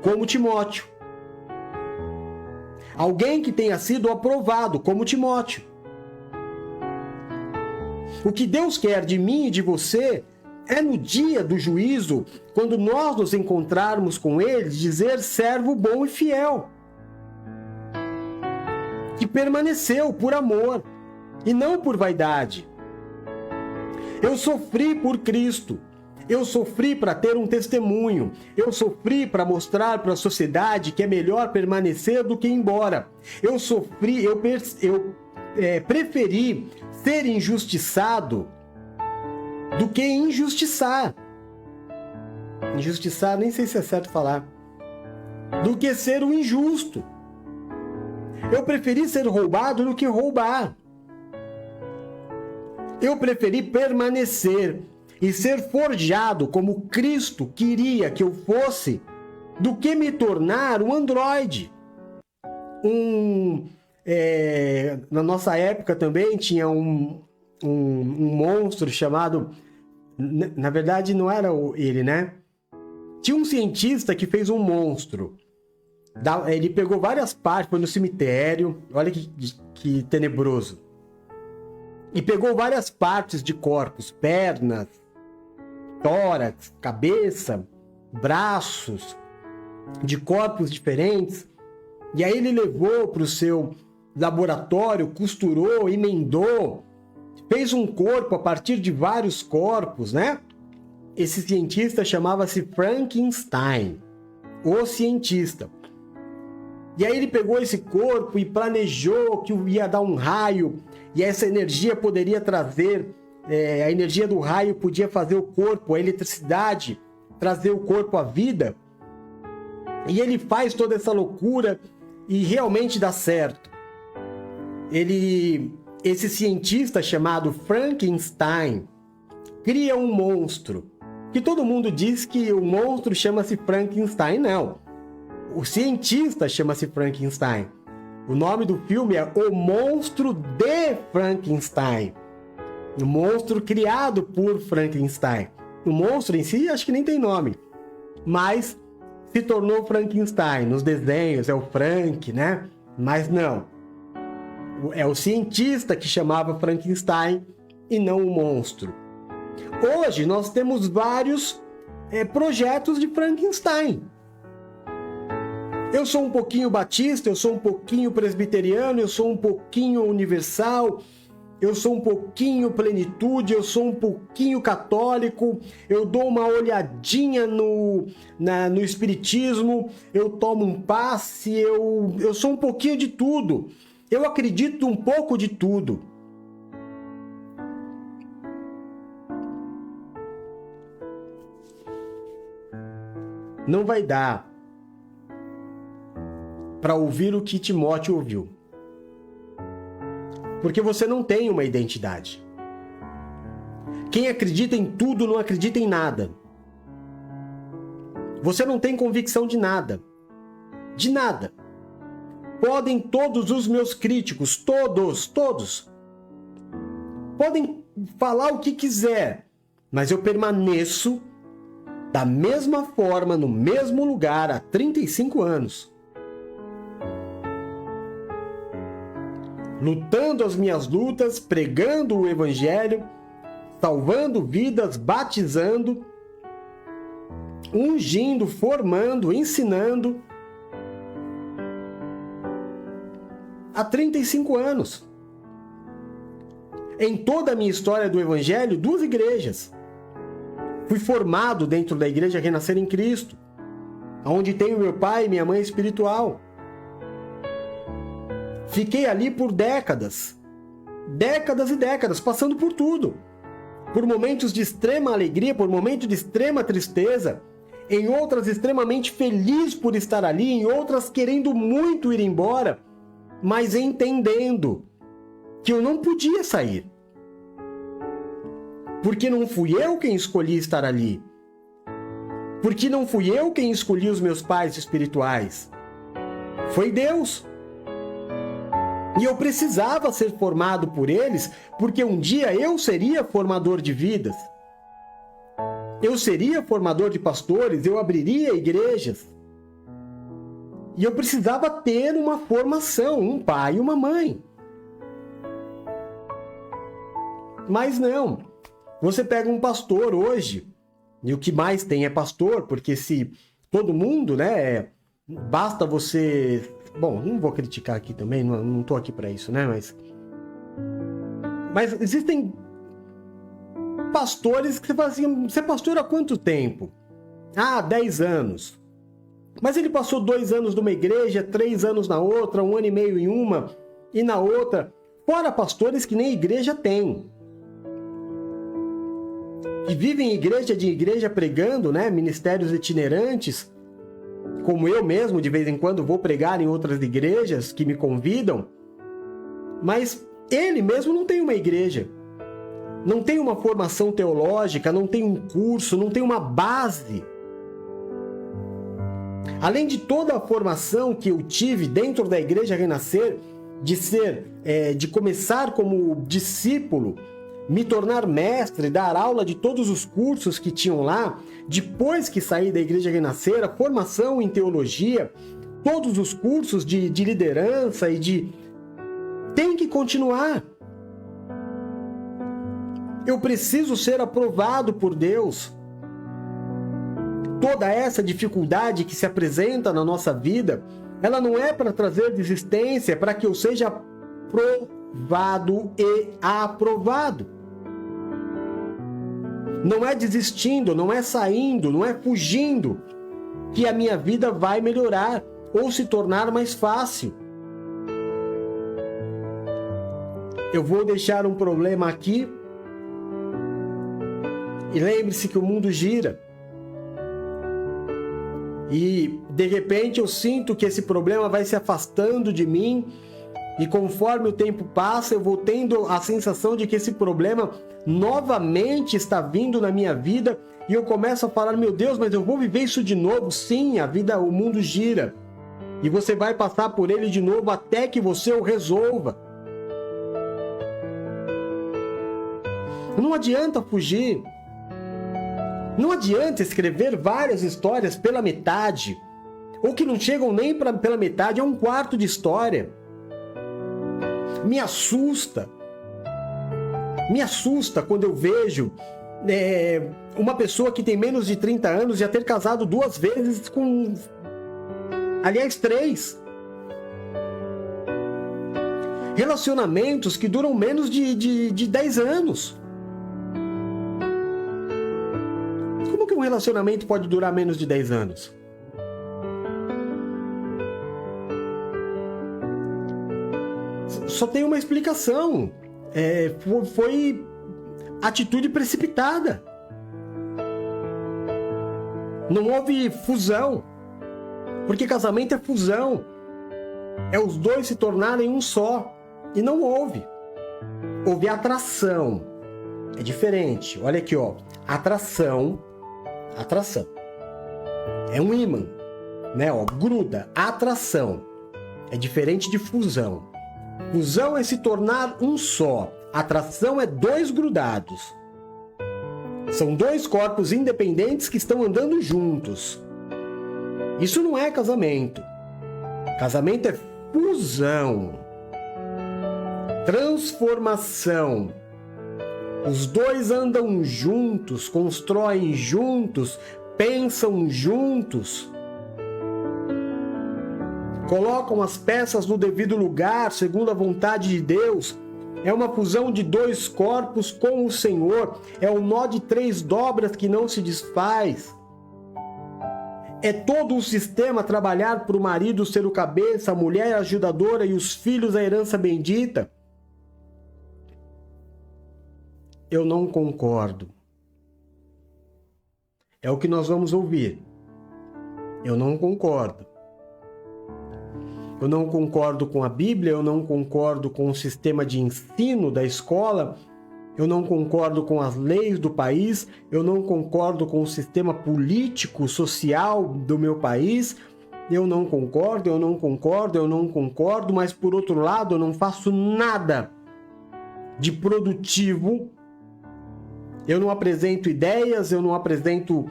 Speaker 3: como Timóteo. Alguém que tenha sido aprovado como Timóteo. O que Deus quer de mim e de você é no dia do juízo, quando nós nos encontrarmos com Ele, dizer servo bom e fiel, que permaneceu por amor e não por vaidade. Eu sofri por Cristo. Eu sofri para ter um testemunho. Eu sofri para mostrar para a sociedade que é melhor permanecer do que ir embora. Eu sofri, eu preferi ser injustiçado do que injustiçar. Injustiçar, nem sei se é certo falar. Do que ser o injusto. Eu preferi ser roubado do que roubar. Eu preferi permanecer e ser forjado como Cristo queria que eu fosse, do que me tornar um androide. Na nossa época também tinha um monstro chamado... Na verdade, não era ele, né? Tinha um cientista que fez um monstro. Ele pegou várias partes, foi no cemitério, olha que tenebroso. E pegou várias partes de corpos, pernas, tórax, cabeça, braços, de corpos diferentes. E aí ele levou para o seu laboratório, costurou, emendou, fez um corpo a partir de vários corpos, né? Esse cientista chamava-se Frankenstein, o cientista. E aí ele pegou esse corpo e planejou que ia dar um raio, e essa energia poderia trazer, a energia do raio podia fazer o corpo, a eletricidade, trazer o corpo à vida. E ele faz toda essa loucura e realmente dá certo. Esse cientista chamado Frankenstein cria um monstro, que todo mundo diz que o monstro chama-se Frankenstein, não. O cientista chama-se Frankenstein. O nome do filme é O Monstro de Frankenstein. O monstro criado por Frankenstein. O monstro em si acho que nem tem nome, mas se tornou Frankenstein. Nos desenhos é o Frank, né? Mas não. É o cientista que chamava Frankenstein e não o monstro. Hoje nós temos vários projetos de Frankenstein. Eu sou um pouquinho batista, eu sou um pouquinho presbiteriano, eu sou um pouquinho universal, eu sou um pouquinho plenitude, eu sou um pouquinho católico, eu dou uma olhadinha no espiritismo, eu tomo um passe, eu sou um pouquinho de tudo. Eu acredito um pouco de tudo. Não vai dar para ouvir o que Timóteo ouviu. Porque você não tem uma identidade. Quem acredita em tudo não acredita em nada. Você não tem convicção de nada. De nada. Podem todos os meus críticos, todos, podem falar o que quiser, mas eu permaneço da mesma forma, no mesmo lugar, há 35 anos. Lutando as minhas lutas, pregando o Evangelho, salvando vidas, batizando, ungindo, formando, ensinando. Há 35 anos. Em toda a minha história do Evangelho, 2 igrejas. Fui formado dentro da Igreja Renascer em Cristo, onde tenho meu pai e minha mãe espiritual. Fiquei ali por décadas. Décadas e décadas, passando por tudo. Por momentos de extrema alegria, por momentos de extrema tristeza. Em outras, extremamente feliz por estar ali. Em outras, querendo muito ir embora, mas entendendo que eu não podia sair. Porque não fui eu quem escolhi estar ali. Porque não fui eu quem escolhi os meus pais espirituais. Foi Deus. E eu precisava ser formado por eles, porque um dia eu seria formador de vidas. Eu seria formador de pastores, eu abriria igrejas. E eu precisava ter uma formação, um pai e uma mãe. Mas não. Você pega um pastor hoje, e o que mais tem é pastor, porque se todo mundo, né, basta você... Bom, não vou criticar aqui também, não estou aqui para isso, né, mas existem pastores que você fala assim, você é pastor há quanto tempo? Ah, 10 anos. Mas ele passou 2 anos numa igreja, 3 anos na outra, 1 ano e meio em uma e na outra. Fora pastores que nem igreja tem. que vivem de igreja pregando, né? Ministérios itinerantes, como eu mesmo, de vez em quando vou pregar em outras igrejas que me convidam, mas ele mesmo não tem uma igreja, não tem uma formação teológica, não tem um curso, não tem uma base. Além de toda a formação que eu tive dentro da Igreja Renascer, de começar como discípulo, me tornar mestre, dar aula de todos os cursos que tinham lá, depois que saí da Igreja Renascer, a formação em teologia, todos os cursos de liderança tem que continuar. Eu preciso ser aprovado por Deus. Toda essa dificuldade que se apresenta na nossa vida, ela não é para trazer desistência, é para que eu seja provado e aprovado. Não é desistindo, não é saindo, não é fugindo que a minha vida vai melhorar ou se tornar mais fácil. Eu vou deixar um problema aqui e lembre-se que o mundo gira. E de repente eu sinto que esse problema vai se afastando de mim e conforme o tempo passa eu vou tendo a sensação de que esse problema novamente está vindo na minha vida e eu começo a falar, meu Deus, mas eu vou viver isso de novo? Sim, o mundo gira e você vai passar por ele de novo até que você o resolva. Não adianta fugir. Não adianta escrever várias histórias pela metade, ou que não chegam nem pela metade, é um quarto de história. Me assusta quando eu vejo uma pessoa que tem menos de 30 anos já ter casado 2 vezes aliás, 3. Relacionamentos que duram menos de 10 anos. Como que um relacionamento pode durar menos de 10 anos? Só tem uma explicação. Foi atitude precipitada. Não houve fusão. Porque casamento é fusão. É os dois se tornarem um só. E não houve. Houve atração. É diferente. Olha aqui, ó. Atração. É um ímã, né? Ó, gruda. Atração. É diferente de fusão. Fusão é se tornar um só. Atração é 2 grudados. São 2 corpos independentes que estão andando juntos. Isso não é casamento. Casamento é fusão. Transformação. Os 2 andam juntos, constroem juntos, pensam juntos. Colocam as peças no devido lugar, segundo a vontade de Deus. É uma fusão de 2 corpos com o Senhor. É um nó de 3 dobras que não se desfaz. É todo um sistema trabalhar para o marido ser o cabeça, a mulher a ajudadora e os filhos a herança bendita. Eu não concordo. É o que nós vamos ouvir. Eu não concordo. Eu não concordo com a Bíblia, eu não concordo com o sistema de ensino da escola, eu não concordo com as leis do país, eu não concordo com o sistema político, social do meu país, eu não concordo, mas por outro lado eu não faço nada de produtivo. Eu não apresento ideias, eu não apresento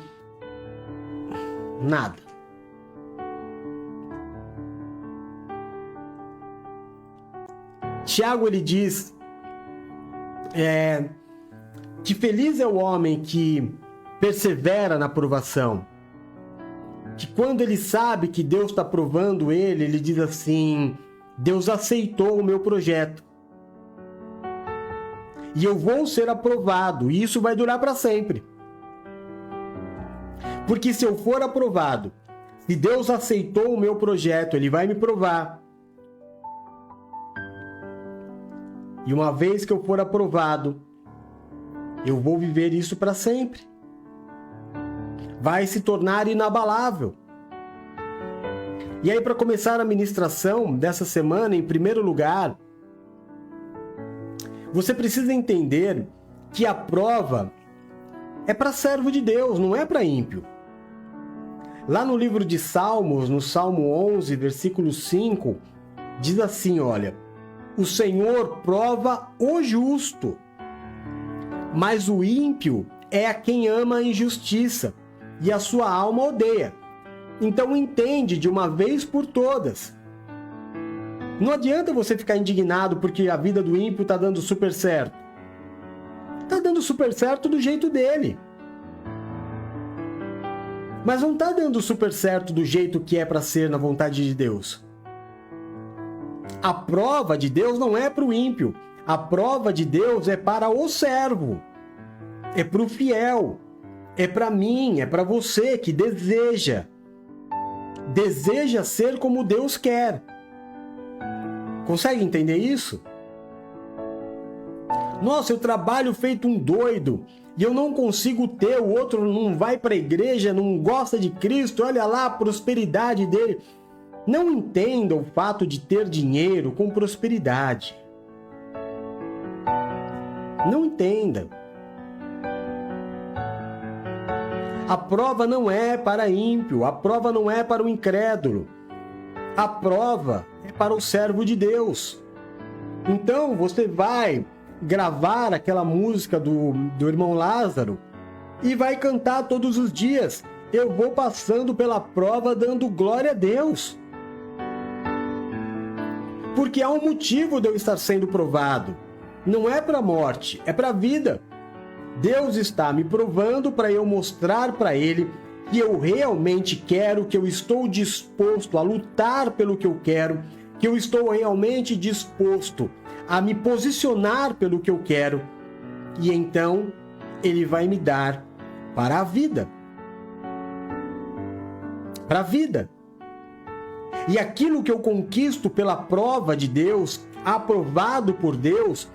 Speaker 3: nada. Tiago, ele diz que feliz é o homem que persevera na provação. Que quando ele sabe que Deus está provando ele, ele diz assim, Deus aceitou o meu projeto. E eu vou ser aprovado, e isso vai durar para sempre. Porque se eu for aprovado, se Deus aceitou o meu projeto, Ele vai me provar. E uma vez que eu for aprovado, Eu vou viver isso para sempre. Vai se tornar inabalável. E aí, para começar a ministração dessa semana, em primeiro lugar, você precisa entender que a prova é para servo de Deus, não é para ímpio. Lá no livro de Salmos, no Salmo 11, versículo 5, diz assim, olha: o Senhor prova o justo, mas o ímpio é a quem ama a injustiça, e a sua alma odeia. Então entende de uma vez por todas. Não adianta você ficar indignado porque a vida do ímpio está dando super certo. Está dando super certo do jeito dele. Mas não está dando super certo do jeito que é para ser na vontade de Deus. A prova de Deus não é para o ímpio. A prova de Deus é para o servo. É para o fiel. É para mim, é para você que deseja ser como Deus quer. Consegue entender isso? Nossa, eu trabalho feito um doido e eu não consigo ter, o outro não vai para a igreja, não gosta de Cristo, olha lá a prosperidade dele. Não entenda o fato de ter dinheiro com prosperidade. Não entenda. A prova não é para ímpio, a prova não é para o incrédulo. A prova é para o servo de Deus. Então você vai gravar aquela música do irmão Lázaro e vai cantar todos os dias: eu vou passando pela prova dando glória a Deus. Porque há um motivo de eu estar sendo provado. Não é para a morte, é para a vida. Deus está me provando para eu mostrar para Ele que eu realmente quero, que eu estou disposto a lutar pelo que eu quero, que eu estou realmente disposto a me posicionar pelo que eu quero. E então Ele vai me dar para a vida. Para a vida. E aquilo que eu conquisto pela prova de Deus, aprovado por Deus,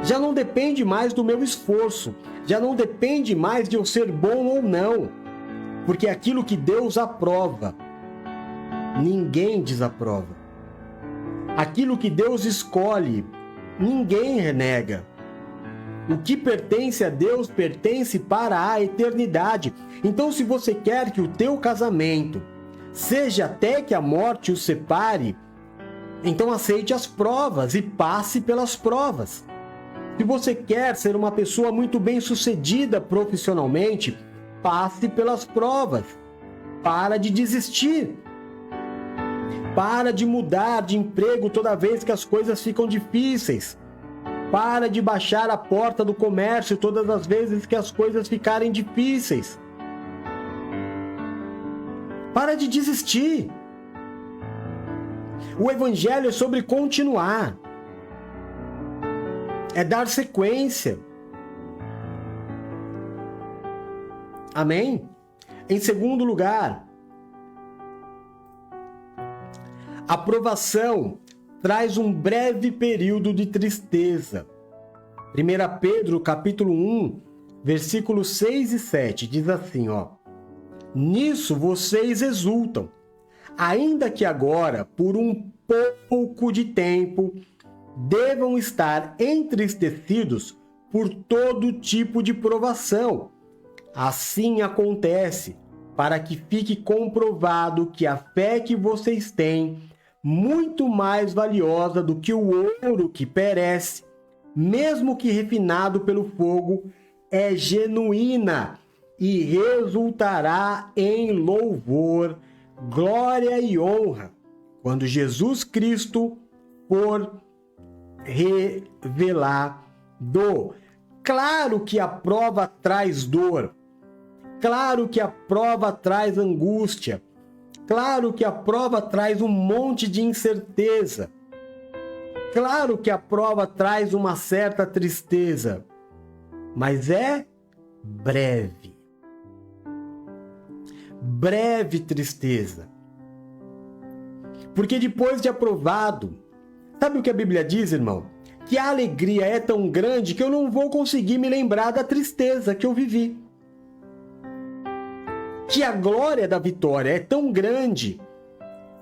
Speaker 3: já não depende mais do meu esforço, já não depende mais de eu ser bom ou não, porque aquilo que Deus aprova, ninguém desaprova. Aquilo que Deus escolhe, ninguém renega. O que pertence a Deus pertence para a eternidade. Então, se você quer que o teu casamento seja até que a morte o separe, então aceite as provas e passe pelas provas. Se você quer ser uma pessoa muito bem-sucedida profissionalmente, passe pelas provas. Para de desistir. Para de mudar de emprego toda vez que as coisas ficam difíceis. Para de baixar a porta do comércio todas as vezes que as coisas ficarem difíceis. Para de desistir. O Evangelho é sobre continuar. É dar sequência. Amém? Em segundo lugar, a provação traz um breve período de tristeza. 1 Pedro, capítulo 1, versículos 6 e 7, diz assim, ó: nisso vocês exultam, ainda que agora, por um pouco de tempo, devam estar entristecidos por todo tipo de provação. Assim acontece, para que fique comprovado que a fé que vocês têm, muito mais valiosa do que o ouro que perece, mesmo que refinado pelo fogo, é genuína e resultará em louvor, glória e honra, quando Jesus Cristo for revelado. Claro que a prova traz dor. Claro que a prova traz angústia. Claro que a prova traz um monte de incerteza. Claro que a prova traz uma certa tristeza. Mas é breve. Breve tristeza. Porque depois de aprovado, sabe o que a Bíblia diz, irmão? que a alegria é tão grande que eu não vou conseguir me lembrar da tristeza que eu vivi. Que a glória da vitória é tão grande,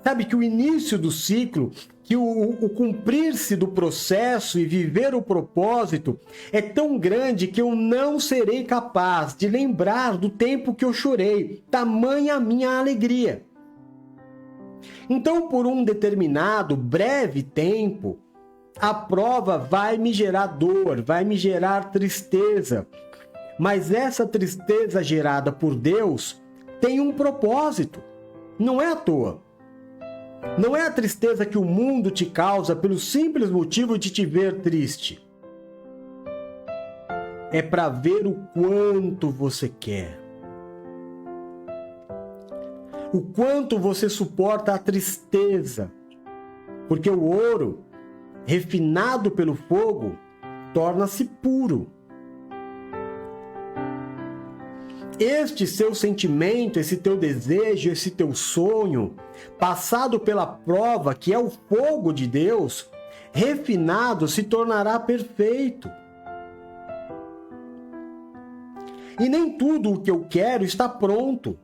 Speaker 3: sabe, que o início do ciclo, que o cumprir-se do processo e viver o propósito é tão grande que eu não serei capaz de lembrar do tempo que eu chorei, tamanha a minha alegria. Então, por um determinado breve tempo, a prova vai me gerar dor, vai me gerar tristeza. Mas essa tristeza gerada por Deus tem um propósito. Não é à toa. Não é a tristeza que o mundo te causa pelo simples motivo de te ver triste. É para ver o quanto você quer. O quanto você suporta a tristeza. Porque o ouro, refinado pelo fogo, torna-se puro. Este seu sentimento, esse teu desejo, esse teu sonho, passado pela prova, que é o fogo de Deus, refinado, se tornará perfeito. E nem tudo o que eu quero está pronto.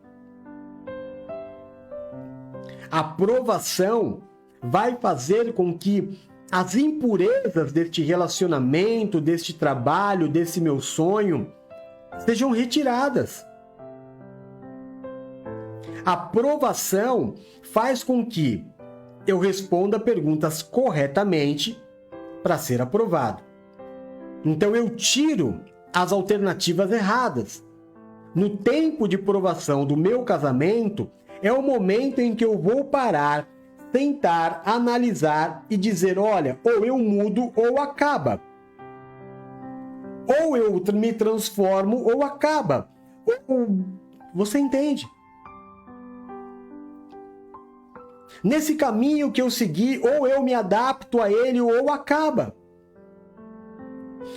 Speaker 3: A provação vai fazer com que as impurezas deste relacionamento, deste trabalho, desse meu sonho, sejam retiradas. A provação faz com que eu responda perguntas corretamente para ser aprovado. Então eu tiro as alternativas erradas. No tempo de provação do meu casamento, é o momento em que eu vou parar, tentar, analisar e dizer, olha, ou eu mudo ou acaba. Ou eu me transformo ou acaba. Você entende? Nesse caminho que eu segui, ou eu me adapto a ele ou acaba.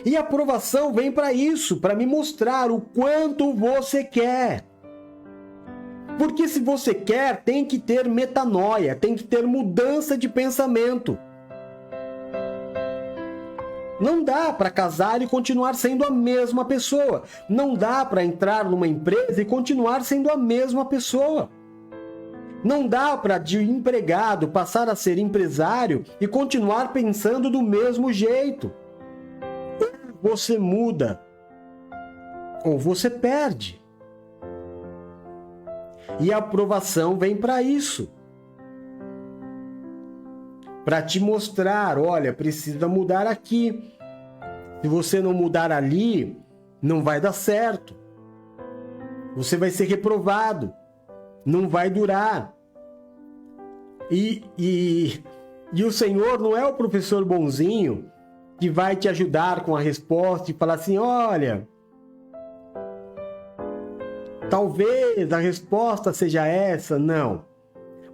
Speaker 3: E a aprovação vem para isso, para me mostrar o quanto você quer. Porque se você quer, tem que ter metanoia, tem que ter mudança de pensamento. Não dá para casar e continuar sendo a mesma pessoa. Não dá para entrar numa empresa e continuar sendo a mesma pessoa. Não dá para de empregado passar a ser empresário e continuar pensando do mesmo jeito. Ou você muda, ou você perde. E a aprovação vem para isso. Para te mostrar, olha, precisa mudar aqui. Se você não mudar ali, não vai dar certo. Você vai ser reprovado. Não vai durar. E o Senhor não é o professor bonzinho que vai te ajudar com a resposta e falar assim, olha, talvez a resposta seja essa. Não.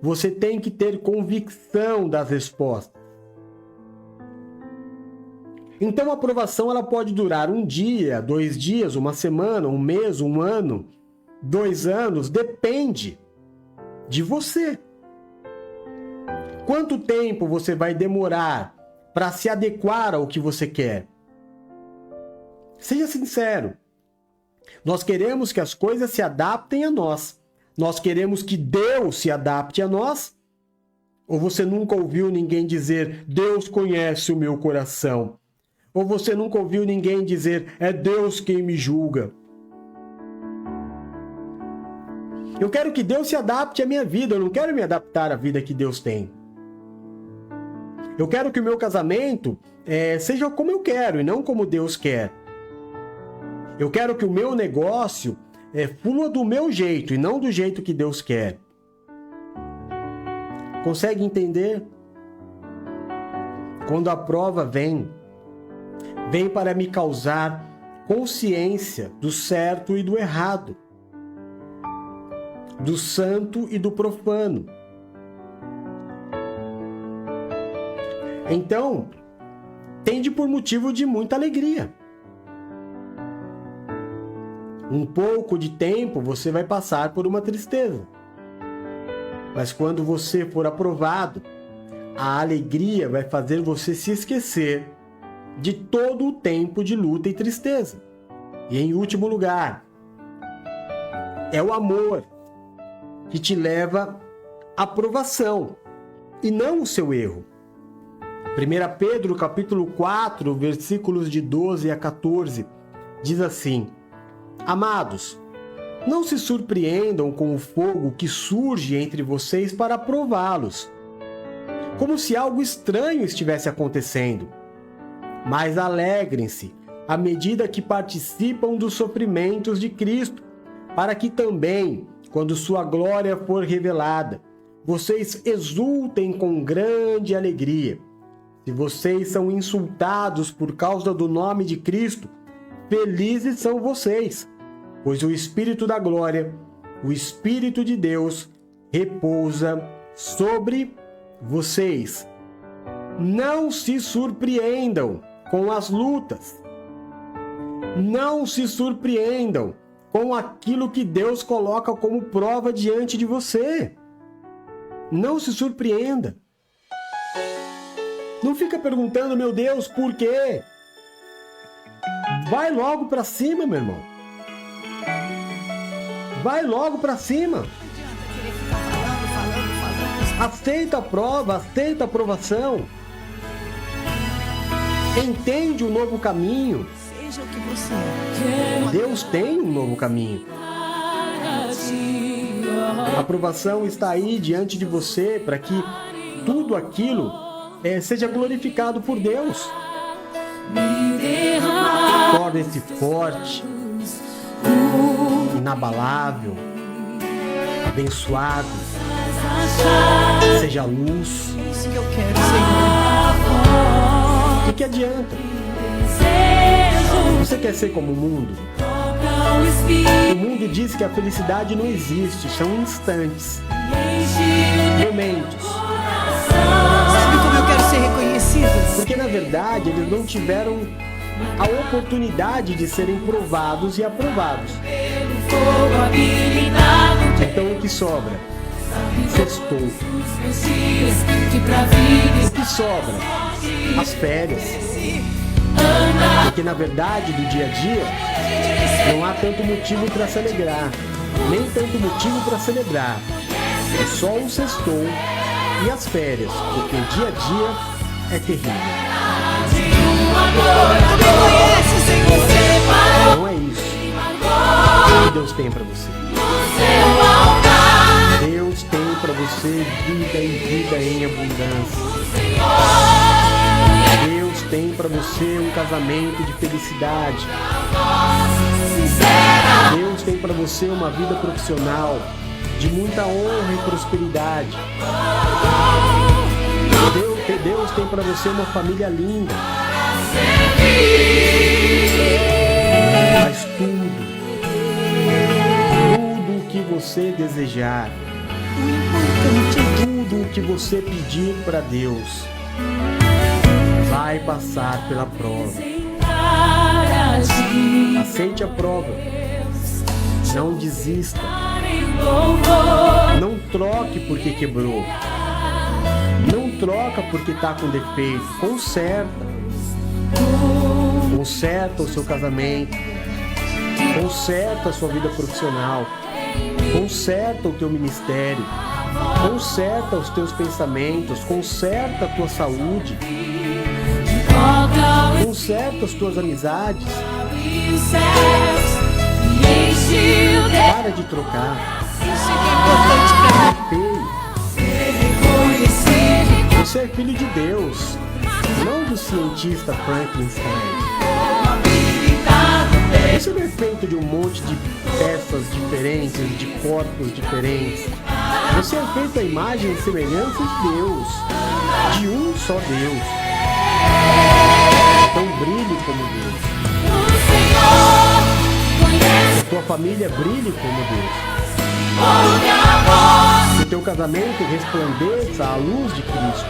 Speaker 3: Você tem que ter convicção das respostas. Então a aprovação ela pode durar 1 dia, 2 dias, 1 semana, 1 mês, 1 ano, 2 anos, depende de você. Quanto tempo você vai demorar para se adequar ao que você quer? Seja sincero. Nós queremos que as coisas se adaptem a nós. Nós queremos que Deus se adapte a nós? Ou você nunca ouviu ninguém dizer, Deus conhece o meu coração? Ou você nunca ouviu ninguém dizer, é Deus quem me julga? Eu quero que Deus se adapte à minha vida, eu não quero me adaptar à vida que Deus tem. Eu quero que o meu casamento seja como eu quero e não como Deus quer. Eu quero que o meu negócio flua do meu jeito e não do jeito que Deus quer. Consegue entender? Quando a prova vem para me causar consciência do certo e do errado, do santo e do profano. Então, tende por motivo de muita alegria. Um pouco de tempo você vai passar por uma tristeza. Mas quando você for aprovado, a alegria vai fazer você se esquecer de todo o tempo de luta e tristeza. E em último lugar, é o amor que te leva à aprovação e não o seu erro. 1 Pedro capítulo 4, versículos de 12 a 14, diz assim: Amados, não se surpreendam com o fogo que surge entre vocês para prová-los, como se algo estranho estivesse acontecendo. Mas alegrem-se à medida que participam dos sofrimentos de Cristo, para que também, quando sua glória for revelada, vocês exultem com grande alegria. Se vocês são insultados por causa do nome de Cristo, felizes são vocês, pois o Espírito da glória, o Espírito de Deus, repousa sobre vocês. Não se surpreendam com as lutas. Não se surpreendam com aquilo que Deus coloca como prova diante de você. Não se surpreenda. Não fica perguntando, meu Deus, por quê? Vai logo para cima, meu irmão. Vai logo para cima. Aceita a prova, aceita a aprovação. Entende o novo caminho.
Speaker 2: Seja o que você é.
Speaker 3: Deus tem um novo caminho. A aprovação está aí diante de você para que tudo aquilo seja glorificado por Deus. Torne-se forte, inabalável, abençoado, seja luz.
Speaker 2: É isso que eu quero, Senhor.
Speaker 3: O que adianta? Você quer ser como o mundo? O mundo diz que a felicidade não existe, são instantes, momentos.
Speaker 2: Sabe como eu quero ser reconhecida?
Speaker 3: Porque na verdade eles não tiveram a oportunidade de serem provados e aprovados. Então o que sobra? Sextou. O que sobra? As férias. Porque na verdade do dia a dia não há tanto motivo para se alegrar, nem tanto motivo para celebrar. É só o sextou e as férias, porque o dia a dia é terrível. Não é isso que Deus tem para você. Deus tem para você vida e vida em abundância. Deus tem para você um casamento de felicidade. Deus tem para você uma vida profissional de muita honra e prosperidade. Deus tem para você uma família linda. Mas tudo o que você desejar, tudo o que você pedir para Deus, vai passar pela prova. Aceite a prova. Não desista. Não troque porque quebrou. Não troca porque está com defeito. Conserta. Conserta o seu casamento. Conserta a sua vida profissional. Conserta o teu ministério. Conserta os teus pensamentos. Conserta a tua saúde. Conserta as tuas amizades. Para de trocar.
Speaker 2: Isso que é importante pra mim.
Speaker 3: Você é filho de Deus, não do cientista Franklin Stein. Você não é feito de um monte de peças diferentes, de corpos diferentes. Você é feito à imagem e semelhança de Deus, de um só Deus. Então brilhe como Deus. A tua família brilhe como Deus. Que o teu casamento resplandeça à luz de Cristo.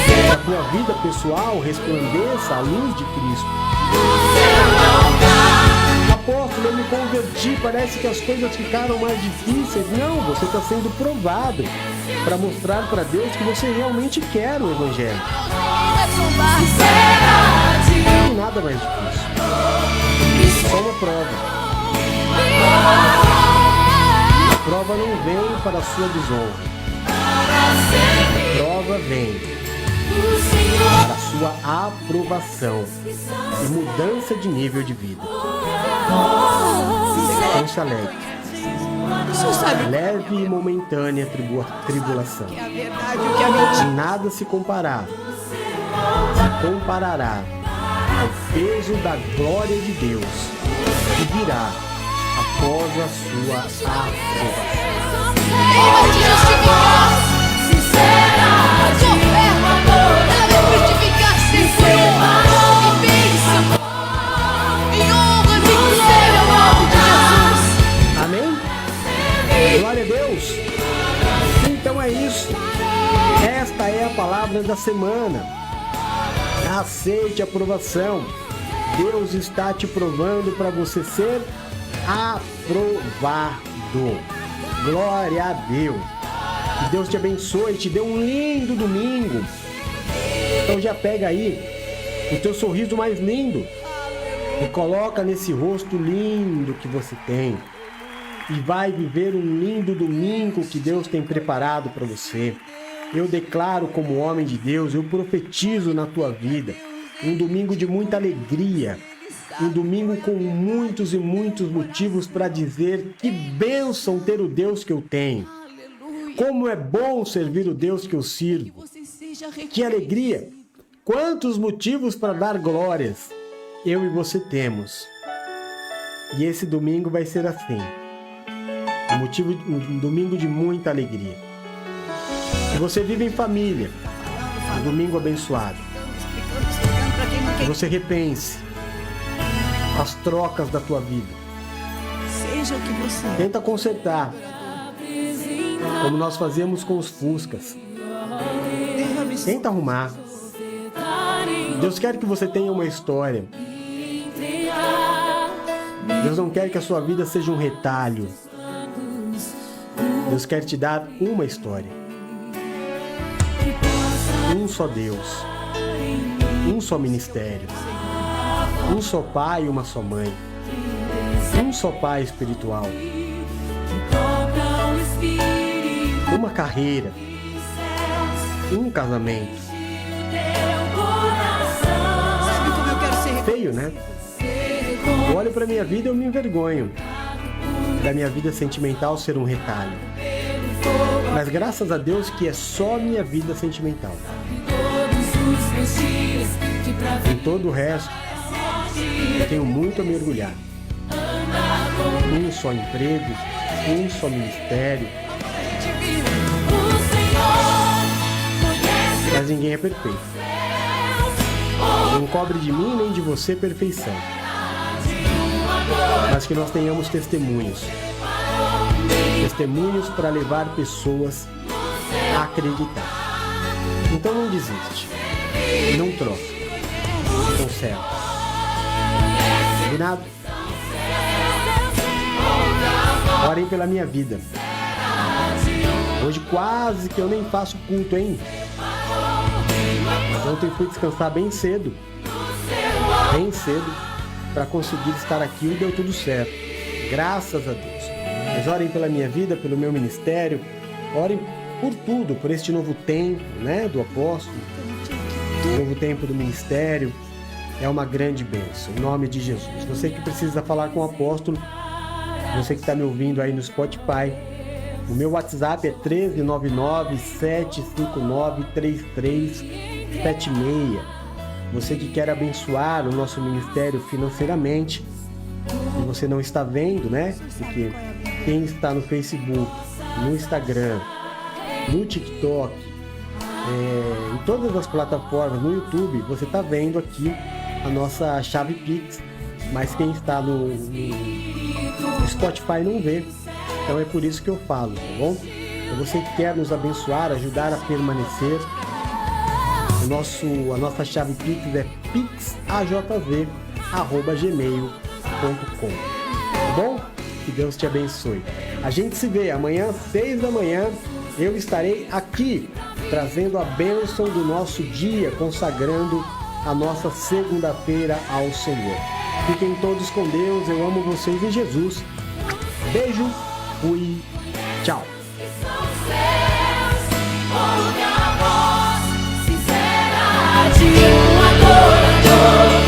Speaker 3: Que a tua vida pessoal resplandeça à luz de Cristo. Apóstolo, eu me converti, parece que as coisas ficaram mais difíceis. Não, você está sendo provado. para mostrar para Deus que você realmente quer o Evangelho. Não nada mais difícil. Só uma prova. A prova não vem para a sua desonra. A prova vem para a sua aprovação e mudança de nível de vida. Então se alegre. Leve e momentânea tribulação. E nada se comparará ao peso da glória de Deus que virá após a sua aprovação. Amém? Glória a Deus. Então é isso. Esta é a palavra da semana. Aceite a aprovação. Deus está te provando para você ser aprovado. Glória a Deus. Que Deus te abençoe e te dê um lindo domingo. Então já pega aí o teu sorriso mais lindo e coloca nesse rosto lindo que você tem. E vai viver um lindo domingo que Deus tem preparado para você. Eu declaro como homem de Deus, eu profetizo na tua vida um domingo de muita alegria, um domingo com muitos e muitos motivos para dizer que bênção ter o Deus que eu tenho. Como é bom servir o Deus que eu sirvo. Que alegria! Quantos motivos para dar glórias eu e você temos. E esse domingo vai ser assim. Um domingo de muita alegria. Que você vive em família. Um domingo abençoado. Que você repense as trocas da tua vida.
Speaker 2: Seja o que você é.
Speaker 3: Tenta consertar. Como nós fazemos com os Fuscas. Tenta arrumar. Deus quer que você tenha uma história. Deus não quer que a sua vida seja um retalho. Deus quer te dar uma história. Um só Deus. Um só ministério. Um só pai e uma só mãe. Um só pai espiritual. Uma carreira. Um casamento.
Speaker 2: Sabe como eu quero ser?
Speaker 3: Feio, né? Eu olho pra minha vida e eu me envergonho da minha vida sentimental ser um retalho. Mas graças a Deus que é só minha vida sentimental. Em todo o resto, eu tenho muito a me orgulhar. Um só emprego, um só ministério. Mas ninguém é perfeito. Não cobre de mim nem de você perfeição. Mas que nós tenhamos testemunhos. Testemunhos para levar pessoas a acreditar. Então não desiste. Não troca. Conserva. Combinado? Orem pela minha vida. Hoje quase que eu nem faço culto, hein? Mas ontem fui descansar bem cedo. Bem cedo. Para conseguir estar aqui e deu tudo certo. Graças a Deus. Mas orem pela minha vida, pelo meu ministério. Orem por tudo, por este novo tempo, né? Do apóstolo. O novo tempo do ministério. É uma grande bênção. Em nome de Jesus. Você que precisa falar com o apóstolo. Você que está me ouvindo aí no Spotify. O meu WhatsApp é 13997593376. Você que quer abençoar o nosso ministério financeiramente, e você não está vendo, né? Porque quem está no Facebook, no Instagram, no TikTok, em todas as plataformas, no YouTube, você está vendo aqui a nossa chave Pix, mas quem está no Spotify não vê. Então é por isso que eu falo, tá bom? Então você que quer nos abençoar, ajudar a permanecer, a nossa chave Pix é pixajv@gmail.com. Tá bom? Que Deus te abençoe. A gente se vê amanhã às 6 da manhã. eu estarei aqui trazendo a bênção do nosso dia, consagrando a nossa segunda-feira ao Senhor. Fiquem todos com Deus, eu amo vocês em Jesus. Beijo, fui, tchau.
Speaker 1: De um adorador.